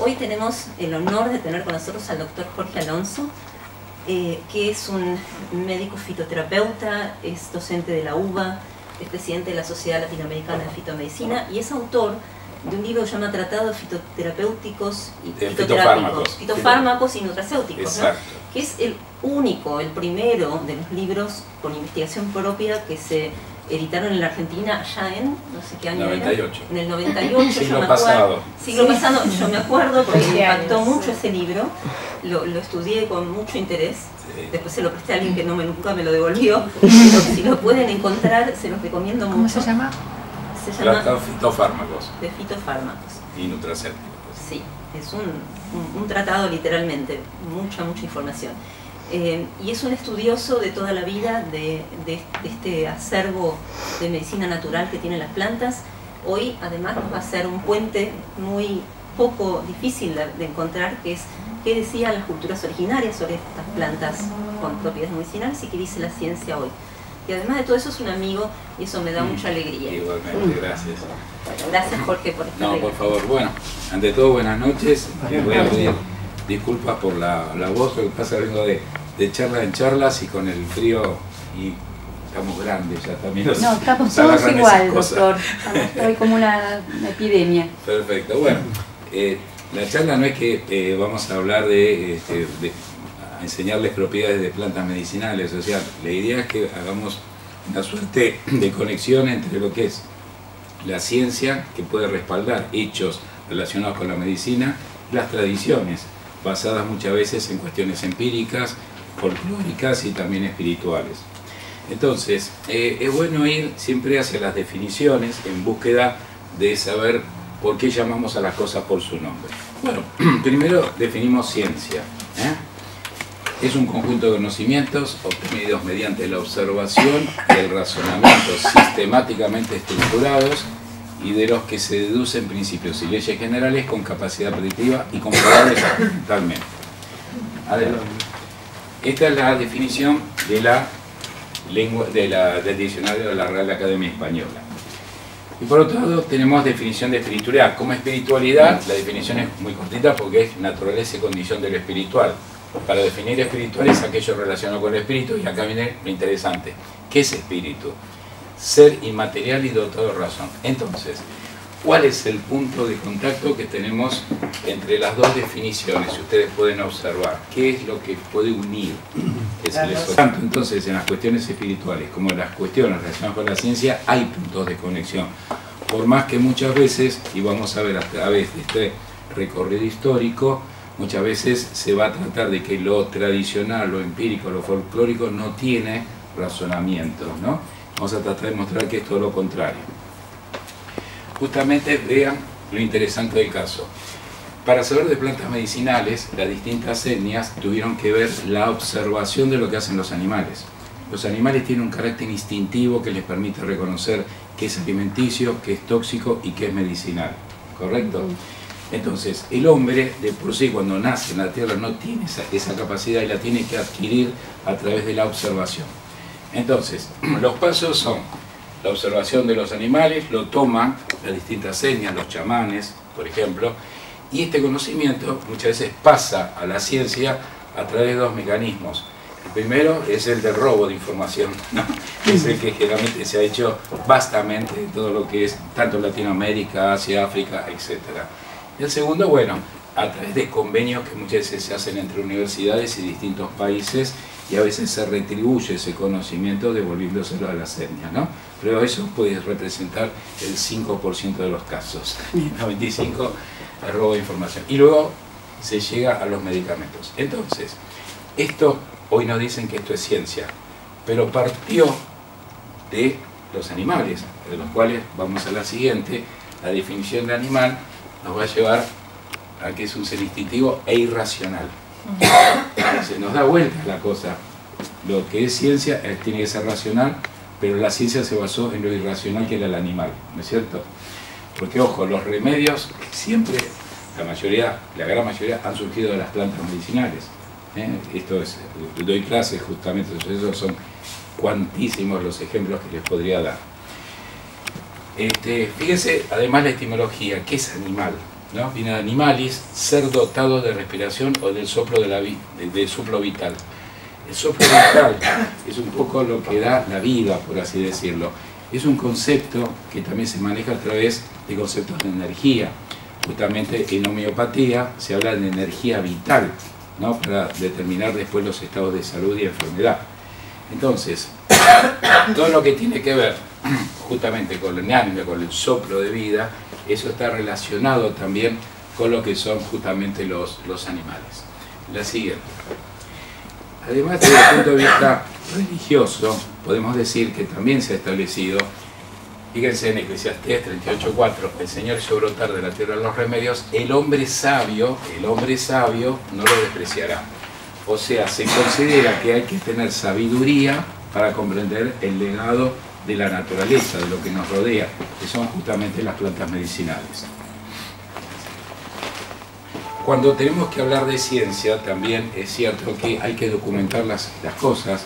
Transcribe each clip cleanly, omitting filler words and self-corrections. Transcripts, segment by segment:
hoy tenemos el honor de tener con nosotros al doctor Jorge Alonso, que es un médico fitoterapeuta, es docente de la UBA, es presidente de la Sociedad Latinoamericana de Fitomedicina y es autor de un libro que se llama Tratado de Fitoterapéuticos y Fitofármacos y Nutracéuticos, ¿no? Que es el único, el primero de los libros con investigación propia que se editaron en la Argentina allá en, no sé qué año 98. Era, en el 98, siglo pasado, yo me acuerdo porque me impactó mucho ese libro, lo estudié con mucho interés, después se lo presté a alguien que nunca me lo devolvió, pero si lo pueden encontrar se los recomiendo mucho. ¿Cómo se llama? Se llama Tratado de Fitofármacos de Fitofármacos y Nutracéuticos. Sí, es un tratado literalmente, mucha información. Y es un estudioso de toda la vida de este acervo de medicina natural que tienen las plantas. Hoy además nos va a ser un puente muy poco difícil de encontrar, que es qué decían las culturas originarias sobre estas plantas con propiedades medicinales y qué dice la ciencia hoy. Y además de todo eso es un amigo y eso me da mucha alegría. Igualmente, gracias. Bueno, gracias Jorge por estar No, por favor. Bueno, ante todo buenas noches. Voy a pedir disculpas por la voz, lo que pasa vengo de charlas en charlas y con el frío y estamos grandes ya también. No, estamos todos igual, doctor. Estamos hoy como una epidemia. Perfecto. Bueno, la charla no es que vamos a hablar de enseñarles propiedades de plantas medicinales, o sea, la idea es que hagamos una suerte de conexión entre lo que es la ciencia, que puede respaldar hechos relacionados con la medicina, y las tradiciones, basadas muchas veces en cuestiones empíricas, folclóricas y también espirituales. Entonces, es bueno ir siempre hacia las definiciones en búsqueda de saber por qué llamamos a las cosas por su nombre. Bueno, primero definimos ciencia. Es un conjunto de conocimientos obtenidos mediante la observación y el razonamiento sistemáticamente estructurados y de los que se deducen principios y leyes generales con capacidad predictiva y comprobables experimentalmente. Adelante. Esta es la definición de la lengua del diccionario de la Real Academia Española. Y por otro lado tenemos definición de espiritualidad. Como espiritualidad, la definición es muy cortita porque es naturaleza y condición de lo espiritual. Para definir espiritual es aquello relacionado con el espíritu, y acá viene lo interesante. ¿Qué es espíritu? Ser inmaterial y dotado de razón. Entonces, ¿cuál es el punto de contacto que tenemos entre las dos definiciones? Si ustedes pueden observar, ¿qué es lo que puede unir? Tanto entonces en las cuestiones espirituales como en las cuestiones relacionadas con la ciencia hay puntos de conexión. Por más que muchas veces, y vamos a ver a través de este recorrido histórico, muchas veces se va a tratar de que lo tradicional, lo empírico, lo folclórico no tiene razonamiento, ¿no? Vamos a tratar de mostrar que es todo lo contrario. Justamente vean lo interesante del caso. Para saber de plantas medicinales, las distintas etnias tuvieron que ver la observación de lo que hacen los animales. Los animales tienen un carácter instintivo que les permite reconocer qué es alimenticio, qué es tóxico y qué es medicinal. ¿Correcto? Entonces, el hombre de por sí cuando nace en la tierra no tiene esa capacidad y la tiene que adquirir a través de la observación. Entonces, los pasos son la observación de los animales, lo toman las distintas etnias, los chamanes, por ejemplo, y este conocimiento muchas veces pasa a la ciencia a través de dos mecanismos. El primero es el del robo de información, ¿no? Es el que generalmente se ha hecho vastamente en todo lo que es tanto Latinoamérica, Asia, África, etc. El segundo, bueno, a través de convenios que muchas veces se hacen entre universidades y distintos países, y a veces se retribuye ese conocimiento devolviéndoselo a las etnias, ¿no? Pero eso puede representar el 5% de los casos, el 95% el robo de información. Y luego se llega a los medicamentos. Entonces, esto, hoy nos dicen que esto es ciencia, pero partió de los animales, de los cuales vamos a la siguiente. La definición de animal nos va a llevar a que es un ser instintivo e irracional. Se nos da vuelta la cosa. Lo que es ciencia tiene que ser racional, pero la ciencia se basó en lo irracional que era el animal, ¿no es cierto? Porque, ojo, los remedios siempre, la gran mayoría han surgido de las plantas medicinales. Esto es, doy clases justamente, esos son cuantísimos los ejemplos que les podría dar. Fíjense, además la etimología, ¿qué es animal? ¿no? Viene de animalis, ser dotado de respiración o del soplo, del soplo vital. El soplo vital es un poco lo que da la vida, por así decirlo. Es un concepto que también se maneja a través de conceptos de energía. Justamente en homeopatía se habla de energía vital, ¿no? Para determinar después los estados de salud y enfermedad. Entonces, todo lo que tiene que ver justamente con el ánima, con el soplo de vida, eso está relacionado también con lo que son justamente los animales. La siguiente. Además, desde el punto de vista religioso, podemos decir que también se ha establecido, fíjense en Eclesiastés 38:4, el Señor hizo brotar de la tierra los remedios, el hombre sabio no lo despreciará. O sea, se considera que hay que tener sabiduría para comprender el legado de la naturaleza, de lo que nos rodea, que son justamente las plantas medicinales. Cuando tenemos que hablar de ciencia, también es cierto que hay que documentar las cosas,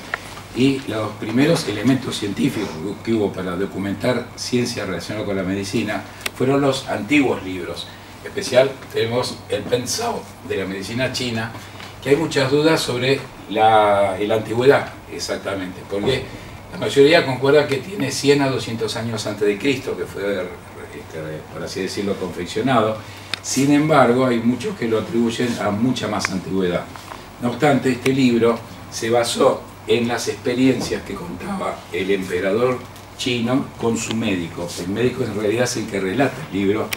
y los primeros elementos científicos que hubo para documentar ciencia relacionada con la medicina fueron los antiguos libros. En especial tenemos el Pensado de la medicina china, que hay muchas dudas sobre la antigüedad exactamente, porque la mayoría concuerda que tiene 100 a 200 años antes de Cristo, que fue, por así decirlo, confeccionado. Sin embargo, hay muchos que lo atribuyen a mucha más antigüedad. No obstante, este libro se basó en las experiencias que contaba el emperador chino con su médico. El médico en realidad es el que relata el libro,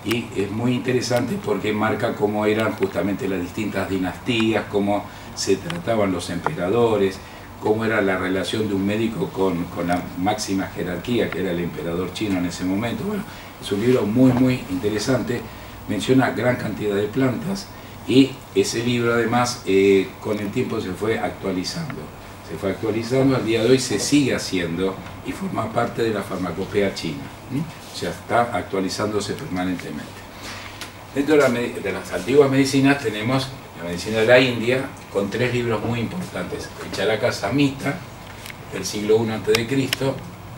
y es muy interesante porque marca cómo eran justamente las distintas dinastías, cómo se trataban los emperadores, cómo era la relación de un médico con la máxima jerarquía, que era el emperador chino en ese momento. Bueno, es un libro muy interesante, menciona gran cantidad de plantas, y ese libro además con el tiempo se fue actualizando. Al día de hoy se sigue haciendo y forma parte de la farmacopea china. O sea, está actualizándose permanentemente. Dentro de las antiguas medicinas tenemos la medicina de la India, con 3 libros muy importantes: el Charaka Samhita, del siglo I a.C.,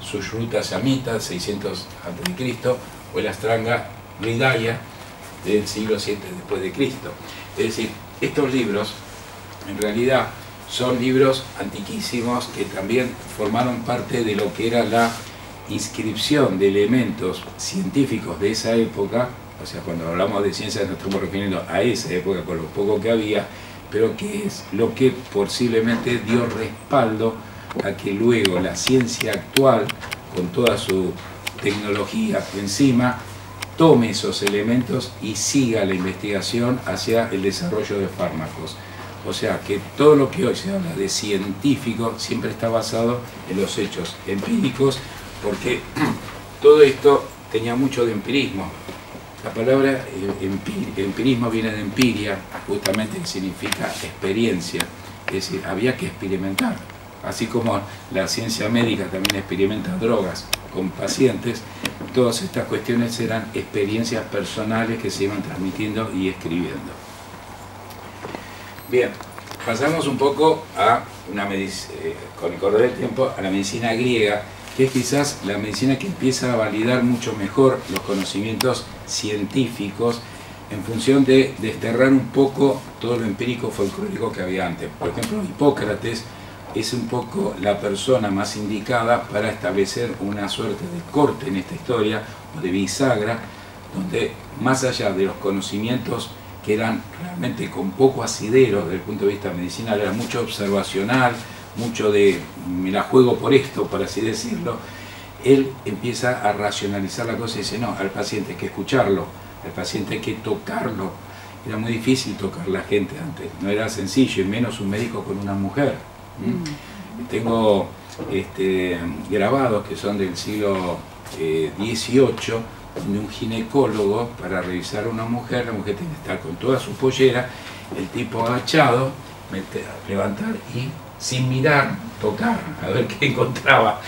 Sushruta Samhita, 600 a.C., o el Ashtanga Hridaya, del siglo VII después de Cristo. Es decir, estos libros en realidad son libros antiquísimos que también formaron parte de lo que era la inscripción de elementos científicos de esa época. O sea, cuando hablamos de ciencia nos estamos refiriendo a esa época con lo poco que había, pero que es lo que posiblemente dio respaldo a que luego la ciencia actual, con toda su tecnología encima, tome esos elementos y siga la investigación hacia el desarrollo de fármacos. O sea que todo lo que hoy se habla de científico siempre está basado en los hechos empíricos, porque todo esto tenía mucho de empirismo. La palabra empirismo viene de empiria, justamente, que significa experiencia, es decir, había que experimentar. Así como la ciencia médica también experimenta drogas con pacientes, todas estas cuestiones eran experiencias personales que se iban transmitiendo y escribiendo. Bien, pasamos un poco a con el correr del tiempo, a la medicina griega, que es quizás la medicina que empieza a validar mucho mejor los conocimientos científicos en función de desterrar un poco todo lo empírico folclórico que había antes. Por ejemplo, Hipócrates es un poco la persona más indicada para establecer una suerte de corte en esta historia, o de bisagra, donde más allá de los conocimientos que eran realmente con poco asidero desde el punto de vista medicinal, era mucho observacional, mucho de me la juego por esto, por así decirlo, él empieza a racionalizar la cosa y dice, no, al paciente hay que escucharlo, al paciente hay que tocarlo. Era muy difícil tocar a la gente antes, no era sencillo, y menos un médico con una mujer. Tengo grabados que son del siglo XVIII, donde un ginecólogo, para revisar a una mujer, la mujer tiene que estar con toda su pollera, el tipo agachado, levantar y sin mirar, tocar, a ver qué encontraba.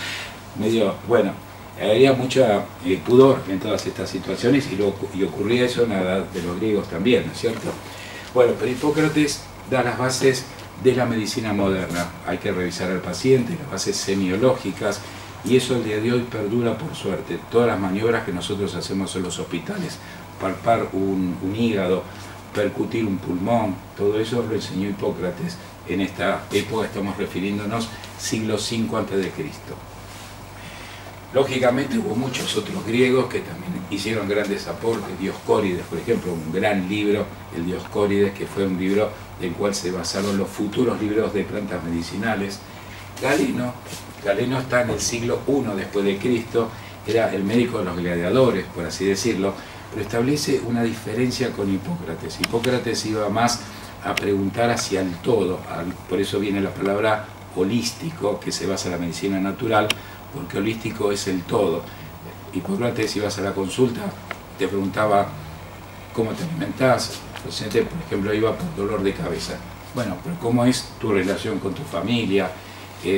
Medio, bueno, había mucha pudor en todas estas situaciones, y ocurría eso en la edad de los griegos también, ¿no es cierto? Bueno, pero Hipócrates da las bases de la medicina moderna. Hay que revisar al paciente, las bases semiológicas, y eso el día de hoy perdura, por suerte. Todas las maniobras que nosotros hacemos en los hospitales palpar un hígado, percutir un pulmón, todo eso lo enseñó Hipócrates. En esta época estamos refiriéndonos siglo V a.C. Lógicamente hubo muchos otros griegos que también hicieron grandes aportes. Dioscórides, por ejemplo, un gran libro, el Dioscórides, que fue un libro del cual se basaron los futuros libros de plantas medicinales. Galeno está en el siglo I después de Cristo, era el médico de los gladiadores, por así decirlo, pero establece una diferencia con Hipócrates. Hipócrates iba más a preguntar hacia el todo, por eso viene la palabra holístico, que se basa en la medicina natural, porque holístico es el todo. Hipócrates, ibas a la consulta, te preguntaba cómo te alimentás. El paciente, por ejemplo, iba por dolor de cabeza. Bueno, pero ¿cómo es tu relación con tu familia?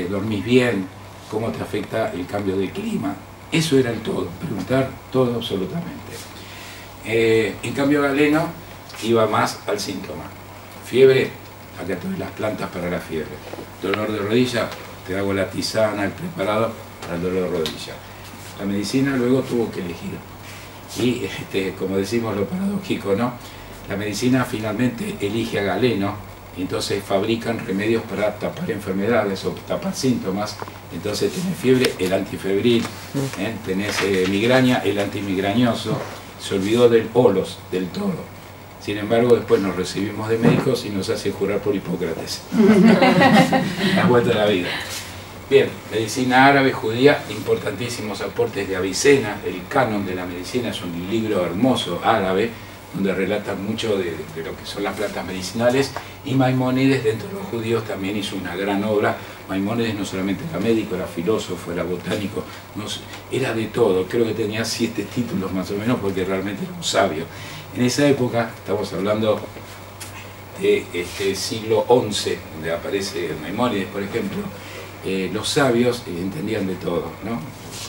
¿Dormís bien? ¿Cómo te afecta el cambio de clima? Eso era el todo, preguntar todo absolutamente. En cambio, Galeno iba más al síntoma. Fiebre, acá te doy las plantas para la fiebre. Dolor de rodilla, te hago la tisana, el preparado para el dolor de rodilla. La medicina luego tuvo que elegir. Y como decimos lo paradójico, ¿no? La medicina finalmente elige a Galeno, y entonces fabrican remedios para tapar enfermedades o tapar síntomas. Entonces tenés fiebre, el antifebril, tenés migraña, el antimigrañoso. Se olvidó del holos, del todo. Sin embargo, después nos recibimos de médicos y nos hace jurar por Hipócrates. La vuelta de la vida. Bien, medicina árabe, judía, importantísimos aportes de Avicena. El canon de la medicina es un libro hermoso árabe, donde relata mucho de lo que son las plantas medicinales, y Maimónides, dentro de los judíos, también hizo una gran obra. Maimónides no solamente era médico, era filósofo, era botánico, era de todo. Creo que tenía 7 títulos más o menos, porque realmente era un sabio. En esa época, estamos hablando de siglo XI, donde aparece Maimónides, por ejemplo, los sabios entendían de todo, ¿no?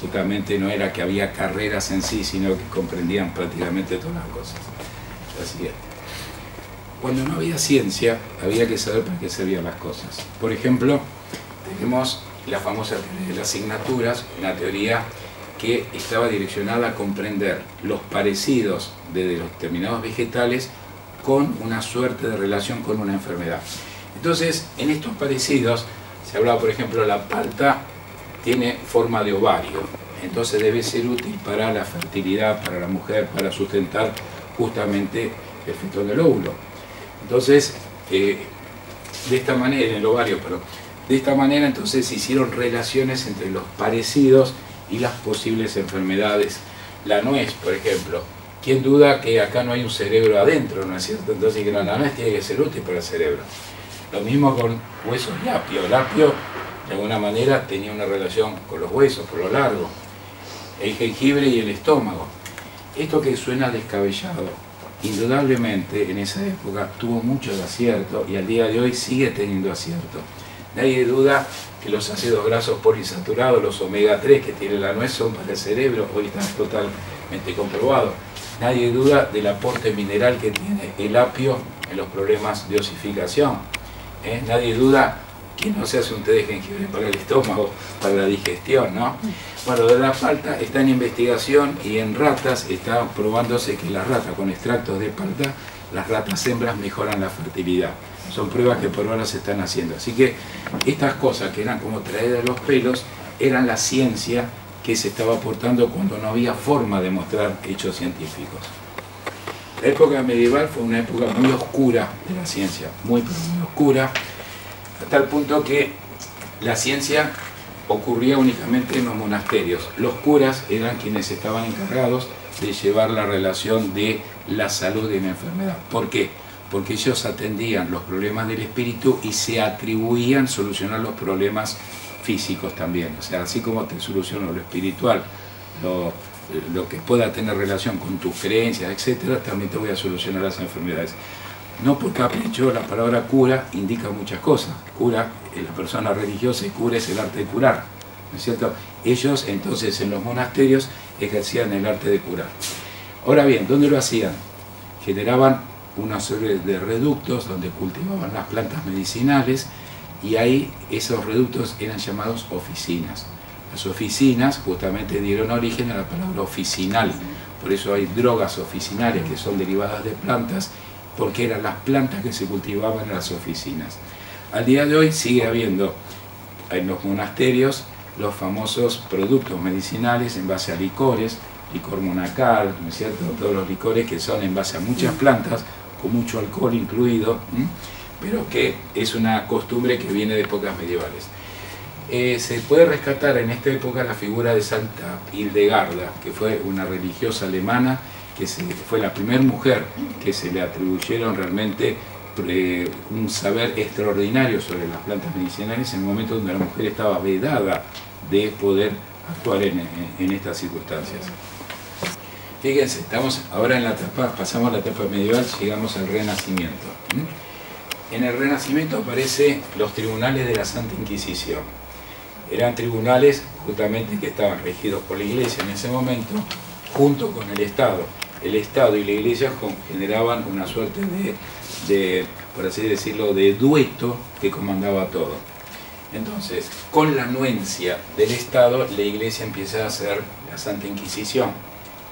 Justamente no era que había carreras en sí, sino que comprendían prácticamente todas las cosas. Así es. Cuando no había ciencia, había que saber para qué servían las cosas. Por ejemplo, tenemos la famosa teoría de las asignaturas, una teoría que estaba direccionada a comprender los parecidos de los determinados vegetales con una suerte de relación con una enfermedad. Entonces, en estos parecidos, se hablaba, por ejemplo, la palta tiene forma de ovario, entonces debe ser útil para la fertilidad, para la mujer, para sustentar justamente el feto del óvulo. Entonces, de esta manera, en el ovario, pero de esta manera entonces se hicieron relaciones entre los parecidos y las posibles enfermedades. La nuez, por ejemplo, ¿quién duda que acá no hay un cerebro adentro, no es cierto? Entonces que la nuez tiene que ser útil para el cerebro. Lo mismo con huesos y apio. El apio, de alguna manera, tenía una relación con los huesos, por lo largo. El jengibre y el estómago. Esto que suena descabellado, indudablemente en esa época tuvo mucho de acierto y al día de hoy sigue teniendo acierto. Nadie duda que los ácidos grasos poliinsaturados, los omega 3 que tiene la nuez son para el cerebro, hoy está totalmente comprobado. Nadie duda del aporte mineral que tiene el apio en los problemas de osificación. Nadie duda que no se hace un té de jengibre para el estómago, para la digestión, ¿no? Bueno, de la palta está en investigación y en ratas está probándose que las ratas con extractos de palta, las ratas hembras mejoran la fertilidad. Son pruebas que por ahora se están haciendo. Así que estas cosas que eran como traídas de los pelos, eran la ciencia que se estaba aportando cuando no había forma de mostrar hechos científicos. La época medieval fue una época muy oscura de la ciencia, muy oscura, hasta el punto que la ciencia ocurría únicamente en los monasterios. Los curas eran quienes estaban encargados de llevar la relación de la salud y la enfermedad. ¿Por qué? Porque ellos atendían los problemas del espíritu y se atribuían solucionar los problemas físicos también. O sea, así como te soluciono lo espiritual, lo que pueda tener relación con tus creencias, etcétera, también te voy a solucionar las enfermedades. No por capricho, la palabra cura indica muchas cosas. Cura es la persona religiosa y cura es el arte de curar, ¿no es cierto? Ellos entonces en los monasterios ejercían el arte de curar. Ahora bien, ¿dónde lo hacían? Generaban una serie de reductos donde cultivaban las plantas medicinales y ahí esos reductos eran llamados oficinas. Las oficinas justamente dieron origen a la palabra oficinal. por eso hay drogas oficinales que son derivadas de plantas, porque eran las plantas que se cultivaban en las oficinas. Al día de hoy sigue habiendo en los monasterios los famosos productos medicinales en base a licores, licor monacal, ¿no es cierto? Todos los licores que son en base a muchas plantas, con mucho alcohol incluido, pero que es una costumbre que viene de épocas medievales. Se puede rescatar en esta época la figura de Santa Hildegarda, que fue una religiosa alemana, que fue la primera mujer que se le atribuyeron realmente un saber extraordinario sobre las plantas medicinales en el momento donde la mujer estaba vedada de poder actuar en estas circunstancias. Fíjense, estamos ahora en la etapa, pasamos a la etapa medieval, llegamos al Renacimiento. En el Renacimiento aparecen los tribunales de la Santa Inquisición. Eran tribunales justamente que estaban regidos por la Iglesia en ese momento, junto con el Estado. El Estado y la Iglesia generaban una suerte de, por así decirlo, de dueto que comandaba todo. Entonces, con la anuencia del Estado, la Iglesia empieza a hacer la Santa Inquisición.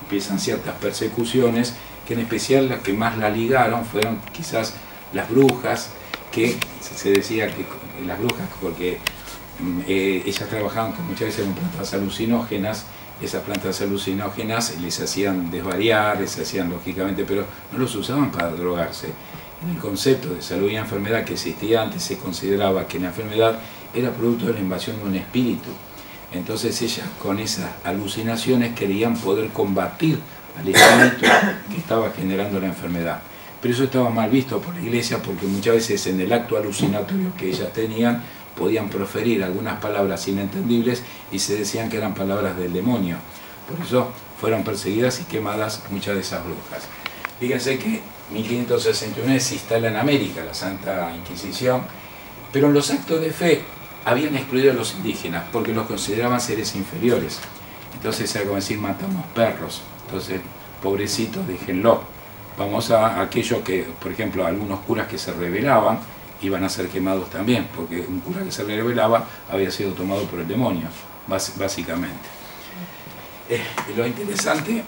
Empiezan ciertas persecuciones, que en especial las que más la ligaron fueron quizás las brujas, que se decía que las brujas, porque ellas trabajaban muchas veces con plantas alucinógenas. Esas plantas alucinógenas les hacían desvariar, les hacían lógicamente, pero no los usaban para drogarse. En el concepto de salud y enfermedad que existía antes se consideraba que la enfermedad era producto de la invasión de un espíritu. Entonces ellas con esas alucinaciones querían poder combatir al espíritu que estaba generando la enfermedad. Pero eso estaba mal visto por la Iglesia, porque muchas veces en el acto alucinatorio que ellas tenían podían proferir algunas palabras inentendibles y se decían que eran palabras del demonio. Por eso fueron perseguidas y quemadas muchas de esas brujas. Fíjense que en 1561 se instala en América la Santa Inquisición, pero en los actos de fe habían excluido a los indígenas porque los consideraban seres inferiores. Entonces era como decir, matamos perros. Entonces, pobrecitos, déjenlo. Vamos a aquellos que, por ejemplo, algunos curas que se rebelaban, iban a ser quemados también, porque un cura que se rebelaba había sido tomado por el demonio, básicamente. Lo interesante,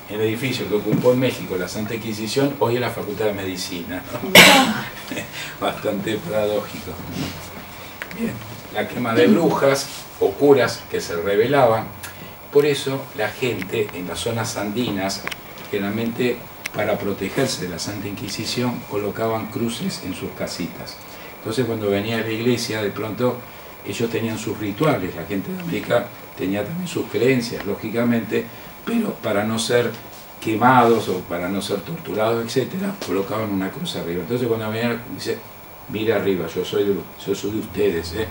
el edificio que ocupó en México la Santa Inquisición, hoy es la Facultad de Medicina, ¿no? Bastante paradójico. Bien, la quema de brujas o curas que se rebelaban. Por eso la gente en las zonas andinas, generalmente para protegerse de la Santa Inquisición, colocaban cruces en sus casitas. Entonces cuando venía la iglesia, de pronto ellos tenían sus rituales, la gente de América tenía también sus creencias, lógicamente, pero para no ser quemados o para no ser torturados, etcétera, colocaban una cruz arriba. Entonces cuando venía, dice, mira arriba, yo soy de ustedes, ¿eh?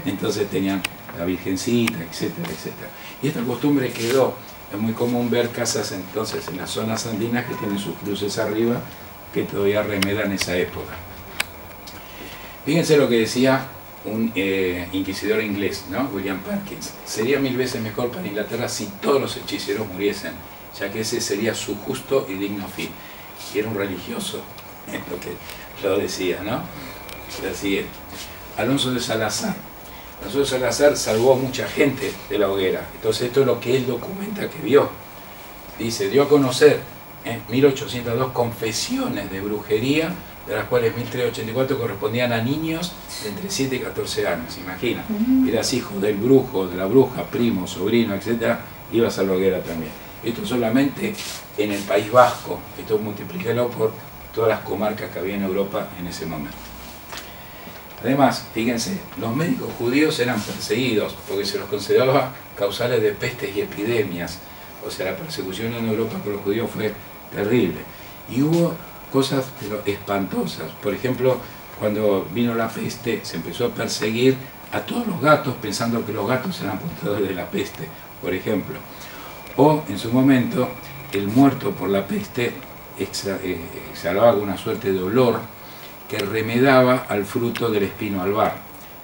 Entonces tenían la Virgencita, etcétera, etcétera. Y esta costumbre quedó. Es muy común ver casas entonces en las zonas andinas que tienen sus cruces arriba, que todavía remedan esa época. Fíjense lo que decía un inquisidor inglés, ¿no? William Perkins. Sería 1000 veces mejor para Inglaterra si todos los hechiceros muriesen, ya que ese sería su justo y digno fin. Y era un religioso, es lo que lo decía, ¿no? Así es. Alonso de Salazar. Alonso de Salazar salvó a mucha gente de la hoguera. Entonces esto es lo que él documenta que vio. Dice, dio a conocer en 1802 confesiones de brujería, de las cuales 1384 correspondían a niños de entre 7 y 14 años. Imagina, eras hijo del brujo, de la bruja, primo, sobrino, etc. Ibas a la hoguera también. Esto solamente en el País Vasco. Esto multiplícalo por todas las comarcas que había en Europa en ese momento. Además, fíjense, los médicos judíos eran perseguidos porque se los consideraba causales de pestes y epidemias. O sea, la persecución en Europa por los judíos fue terrible. Y hubo cosas pero espantosas. Por ejemplo, cuando vino la peste, se empezó a perseguir a todos los gatos pensando que los gatos eran portadores de la peste, por ejemplo. O, en su momento, el muerto por la peste exhalaba una suerte de olor que remedaba al fruto del espino albar.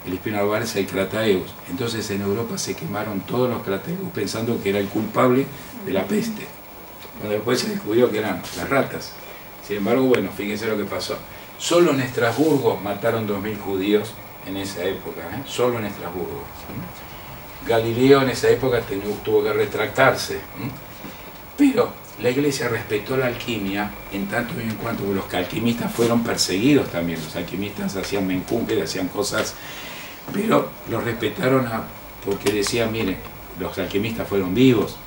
El espino albar es el Crataeus. Entonces en Europa se quemaron todos los Crataeus pensando que era el culpable de la peste. Cuando después se descubrió que eran las ratas. Sin embargo, bueno, fíjense lo que pasó. Solo en Estrasburgo mataron 2000 judíos en esa época, ¿eh? Solo en Estrasburgo. Galileo en esa época tuvo que retractarse. Pero la Iglesia respetó la alquimia en tanto y en cuanto los alquimistas fueron perseguidos también. Los alquimistas hacían menjunjes, hacían cosas, pero los respetaron porque decían, miren, los alquimistas fueron vivos.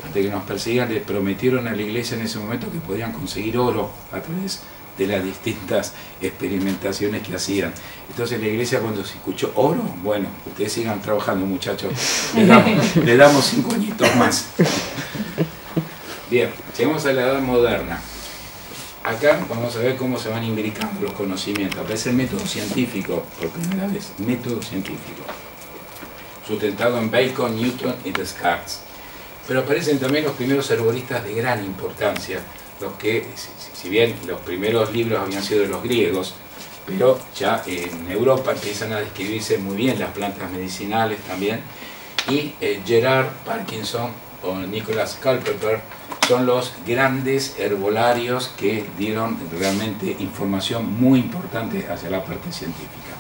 Antes que nos persigan, les prometieron a la Iglesia en ese momento que podían conseguir oro a través de las distintas experimentaciones que hacían. Entonces la Iglesia, cuando se escuchó oro, bueno, ustedes sigan trabajando, muchachos, le damos 5 añitos más. Bien, llegamos a la Edad Moderna. Acá vamos a ver cómo se van imbricando los conocimientos. Aparece el método científico, por primera vez, método científico, sustentado en Bacon, Newton y Descartes. Pero aparecen también los primeros herboristas de gran importancia, los que, si bien los primeros libros habían sido de los griegos, pero ya en Europa empiezan a describirse muy bien las plantas medicinales también, y Gerard Parkinson o Nicholas Culpeper son los grandes herbolarios que dieron realmente información muy importante hacia la parte científica.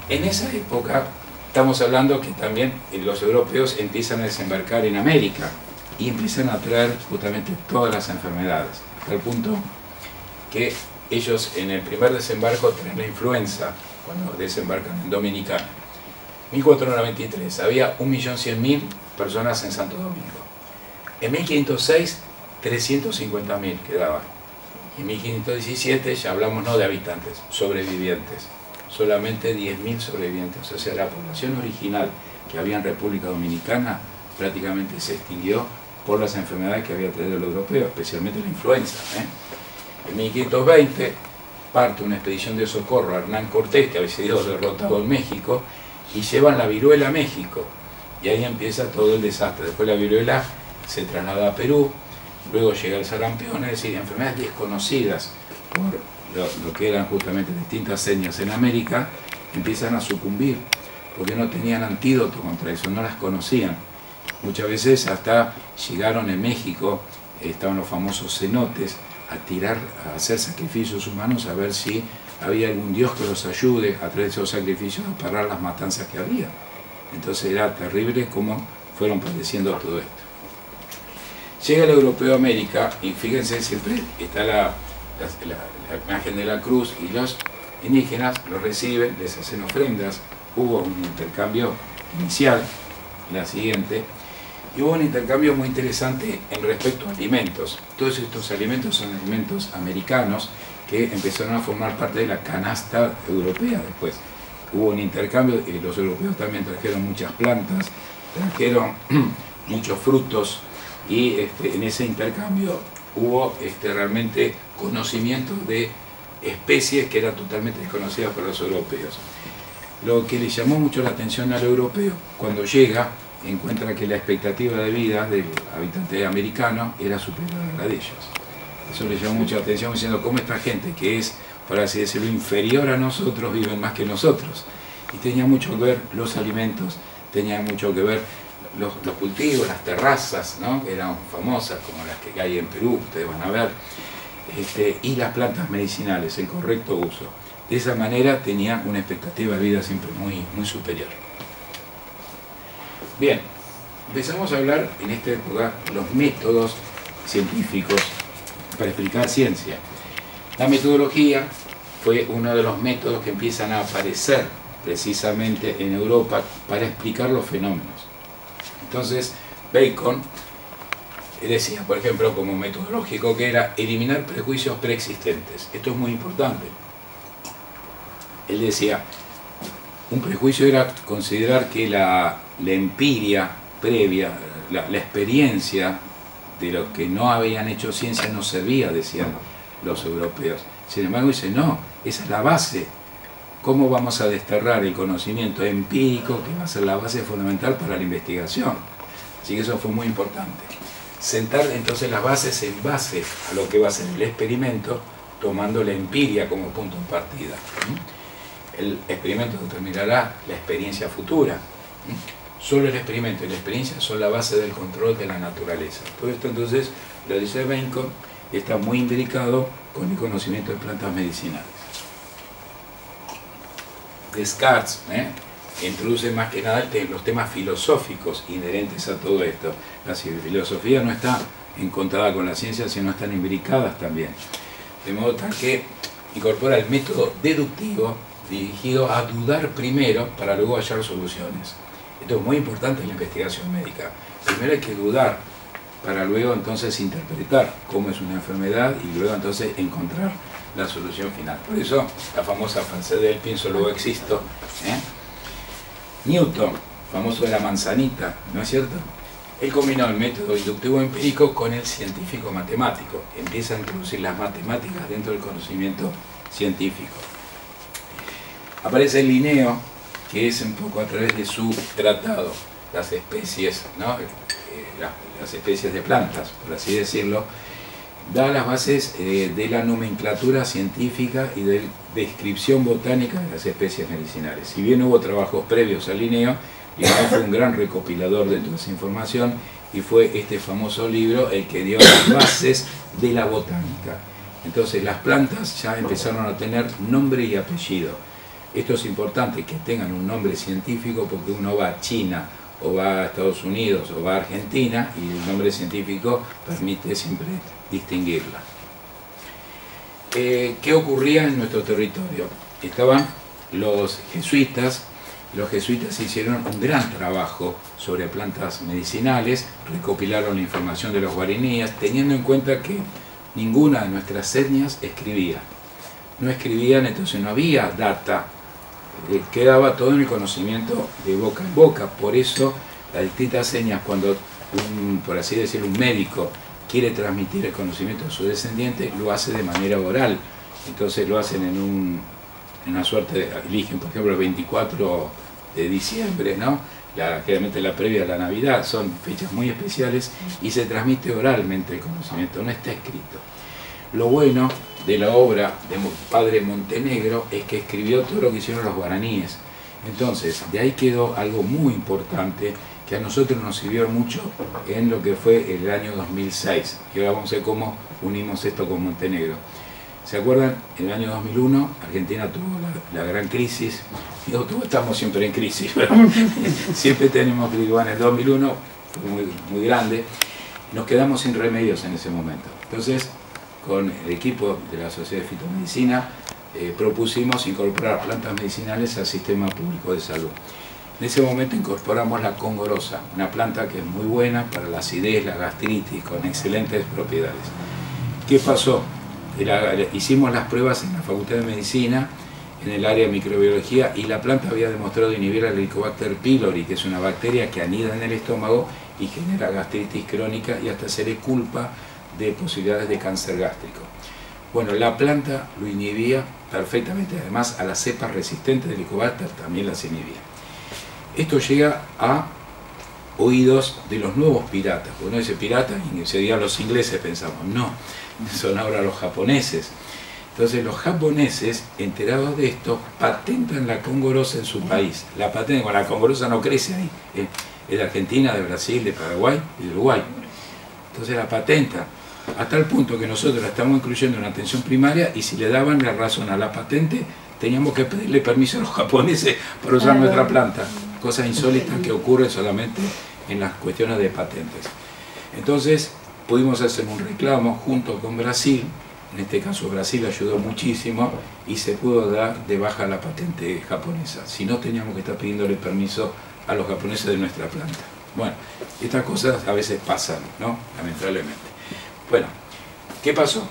En esa época estamos hablando que también los europeos empiezan a desembarcar en América y empiezan a traer justamente todas las enfermedades, hasta el punto que ellos en el primer desembarco traen la influenza cuando desembarcan en Dominicana. 1493 había 1.100.000 personas en Santo Domingo. En 1506 350.000 quedaban. En 1517 ya hablamos no de habitantes, sobrevivientes. Solamente 10.000 sobrevivientes. O sea, la población original que había en República Dominicana prácticamente se extinguió por las enfermedades que había traído el europeo, especialmente la influenza. En 1520 parte una expedición de socorro a Hernán Cortés, que había sido derrotado en México, y llevan la viruela a México. Y ahí empieza todo el desastre. Después la viruela se traslada a Perú, luego llega el sarampión, es decir, enfermedades desconocidas por lo que eran justamente distintas señas en América, empiezan a sucumbir, porque no tenían antídoto contra eso, no las conocían. Muchas veces hasta llegaron en México, estaban los famosos cenotes, a hacer sacrificios humanos a ver si había algún dios que los ayude a través de esos sacrificios a parar las matanzas que había. Entonces era terrible cómo fueron padeciendo todo esto. Llega el europeo a América y fíjense, siempre está la imagen de la cruz y los indígenas los reciben, les hacen ofrendas. Hubo un intercambio inicial, la siguiente, y hubo un intercambio muy interesante en respecto a alimentos. Todos estos alimentos son alimentos americanos que empezaron a formar parte de la canasta europea después. Hubo un intercambio, y los europeos también trajeron muchas plantas, trajeron muchos frutos, y en ese intercambio hubo realmente conocimiento de especies que eran totalmente desconocidas por los europeos. Lo que le llamó mucho la atención al europeo, cuando llega, encuentra que la expectativa de vida del habitante americano era superior a la de ellos. Eso le llamó mucha atención, diciendo cómo esta gente que es, por así decirlo, inferior a nosotros, viven más que nosotros. Y tenía mucho que ver los alimentos, tenía mucho que ver los cultivos, las terrazas, ¿no?, que eran famosas, como las que hay en Perú, ustedes van a ver, y las plantas medicinales, el correcto uso. De esa manera tenía una expectativa de vida siempre muy, muy superior. Bien, empezamos a hablar en esta época los métodos científicos para explicar ciencia. La metodología fue uno de los métodos que empiezan a aparecer precisamente en Europa para explicar los fenómenos. Entonces, Bacon decía, por ejemplo, como metodológico, que era eliminar prejuicios preexistentes. Esto es muy importante. Él decía, un prejuicio era considerar que la empiria previa, la experiencia de los que no habían hecho ciencia no servía, decían los europeos. Sin embargo, dice, no, esa es la base. ¿Cómo vamos a desterrar el conocimiento empírico que va a ser la base fundamental para la investigación? Así que eso fue muy importante. Sentar entonces las bases en base a lo que va a ser el experimento, tomando la empiria como punto de partida. El experimento determinará la experiencia futura. Solo el experimento y la experiencia son la base del control de la naturaleza. Todo esto entonces, lo dice Bacon, está muy imbricado con el conocimiento de plantas medicinales. Descartes introduce más que nada los temas filosóficos inherentes a todo esto. La filosofía no está encontrada con la ciencia, sino están imbricadas también. De modo tal que incorpora el método deductivo dirigido a dudar primero para luego hallar soluciones. Esto es muy importante en la investigación médica. Primero hay que dudar para luego entonces interpretar cómo es una enfermedad y luego entonces encontrar la solución final. Por eso la famosa frase del pienso luego existo. Newton, famoso de la manzanita, ¿no es cierto? Él combinó el método inductivo empírico con el científico matemático. Empieza a introducir las matemáticas dentro del conocimiento científico. Aparece Linneo, que es un poco a través de su tratado, las especies, ¿no? Las especies de plantas, por así decirlo, da las bases de la nomenclatura científica y de descripción botánica de las especies medicinales. Si bien hubo trabajos previos a Linneo, Linneo fue un gran recopilador de toda esa información y fue este famoso libro el que dio las bases de la botánica. Entonces las plantas ya empezaron a tener nombre y apellido. Esto es importante, que tengan un nombre científico, porque uno va a China o va a Estados Unidos o va a Argentina y el nombre científico permite siempre distinguirla. ¿Qué ocurría en nuestro territorio? Estaban los jesuitas. Los jesuitas hicieron un gran trabajo sobre plantas medicinales, recopilaron la información de los guaraníes, teniendo en cuenta que ninguna de nuestras etnias escribía. No escribían, entonces no había data, quedaba todo en el conocimiento de boca en boca. Por eso las distintas señas, cuando por así decirlo, un médico quiere transmitir el conocimiento a su descendiente, lo hace de manera oral. Entonces lo hacen en una suerte, eligen por ejemplo el 24 de diciembre, ¿no? Generalmente la previa de la Navidad, son fechas muy especiales y se transmite oralmente el conocimiento, no está escrito. Lo bueno de la obra de Padre Montenegro es que escribió todo lo que hicieron los guaraníes. Entonces, de ahí quedó algo muy importante que a nosotros nos sirvió mucho en lo que fue el año 2006. Y ahora vamos a ver cómo unimos esto con Montenegro. ¿Se acuerdan? En el año 2001 Argentina tuvo la gran crisis. Digo, todos estamos siempre en crisis, pero siempre tenemos crisis. Bueno, en el 2001 fue muy grande. Nos quedamos sin remedios en ese momento. Entonces, con el equipo de la Sociedad de Fitomedicina propusimos incorporar plantas medicinales al sistema público de salud. En ese momento incorporamos la congorosa, una planta que es muy buena para la acidez, la gastritis, con excelentes propiedades. ¿Qué pasó? Hicimos las pruebas en la Facultad de Medicina, en el área de microbiología, y la planta había demostrado inhibir al Helicobacter pylori, que es una bacteria que anida en el estómago y genera gastritis crónica y hasta se le culpa de posibilidades de cáncer gástrico. Bueno, la planta lo inhibía perfectamente, además a las cepas resistentes del Helicobacter también las inhibía. Esto llega a oídos de los nuevos piratas. Uno dice pirata y serían los ingleses, pensamos. No, son ahora los japoneses. Entonces los japoneses, enterados de esto, patentan la congorosa en su país. La patentan, bueno, la congorosa no crece ahí. Es de Argentina, de Brasil, de Paraguay y de Uruguay. Entonces la patentan, a tal punto que nosotros la estamos incluyendo en atención primaria, y si le daban la razón a la patente, teníamos que pedirle permiso a los japoneses para usar nuestra planta. Cosas insólitas que ocurren solamente en las cuestiones de patentes. Entonces pudimos hacer un reclamo junto con Brasil. En este caso Brasil ayudó muchísimo y se pudo dar de baja la patente japonesa. Si no, teníamos que estar pidiéndole permiso a los japoneses de nuestra planta. Bueno, estas cosas a veces pasan, ¿no? Lamentablemente. Bueno, ¿qué pasó?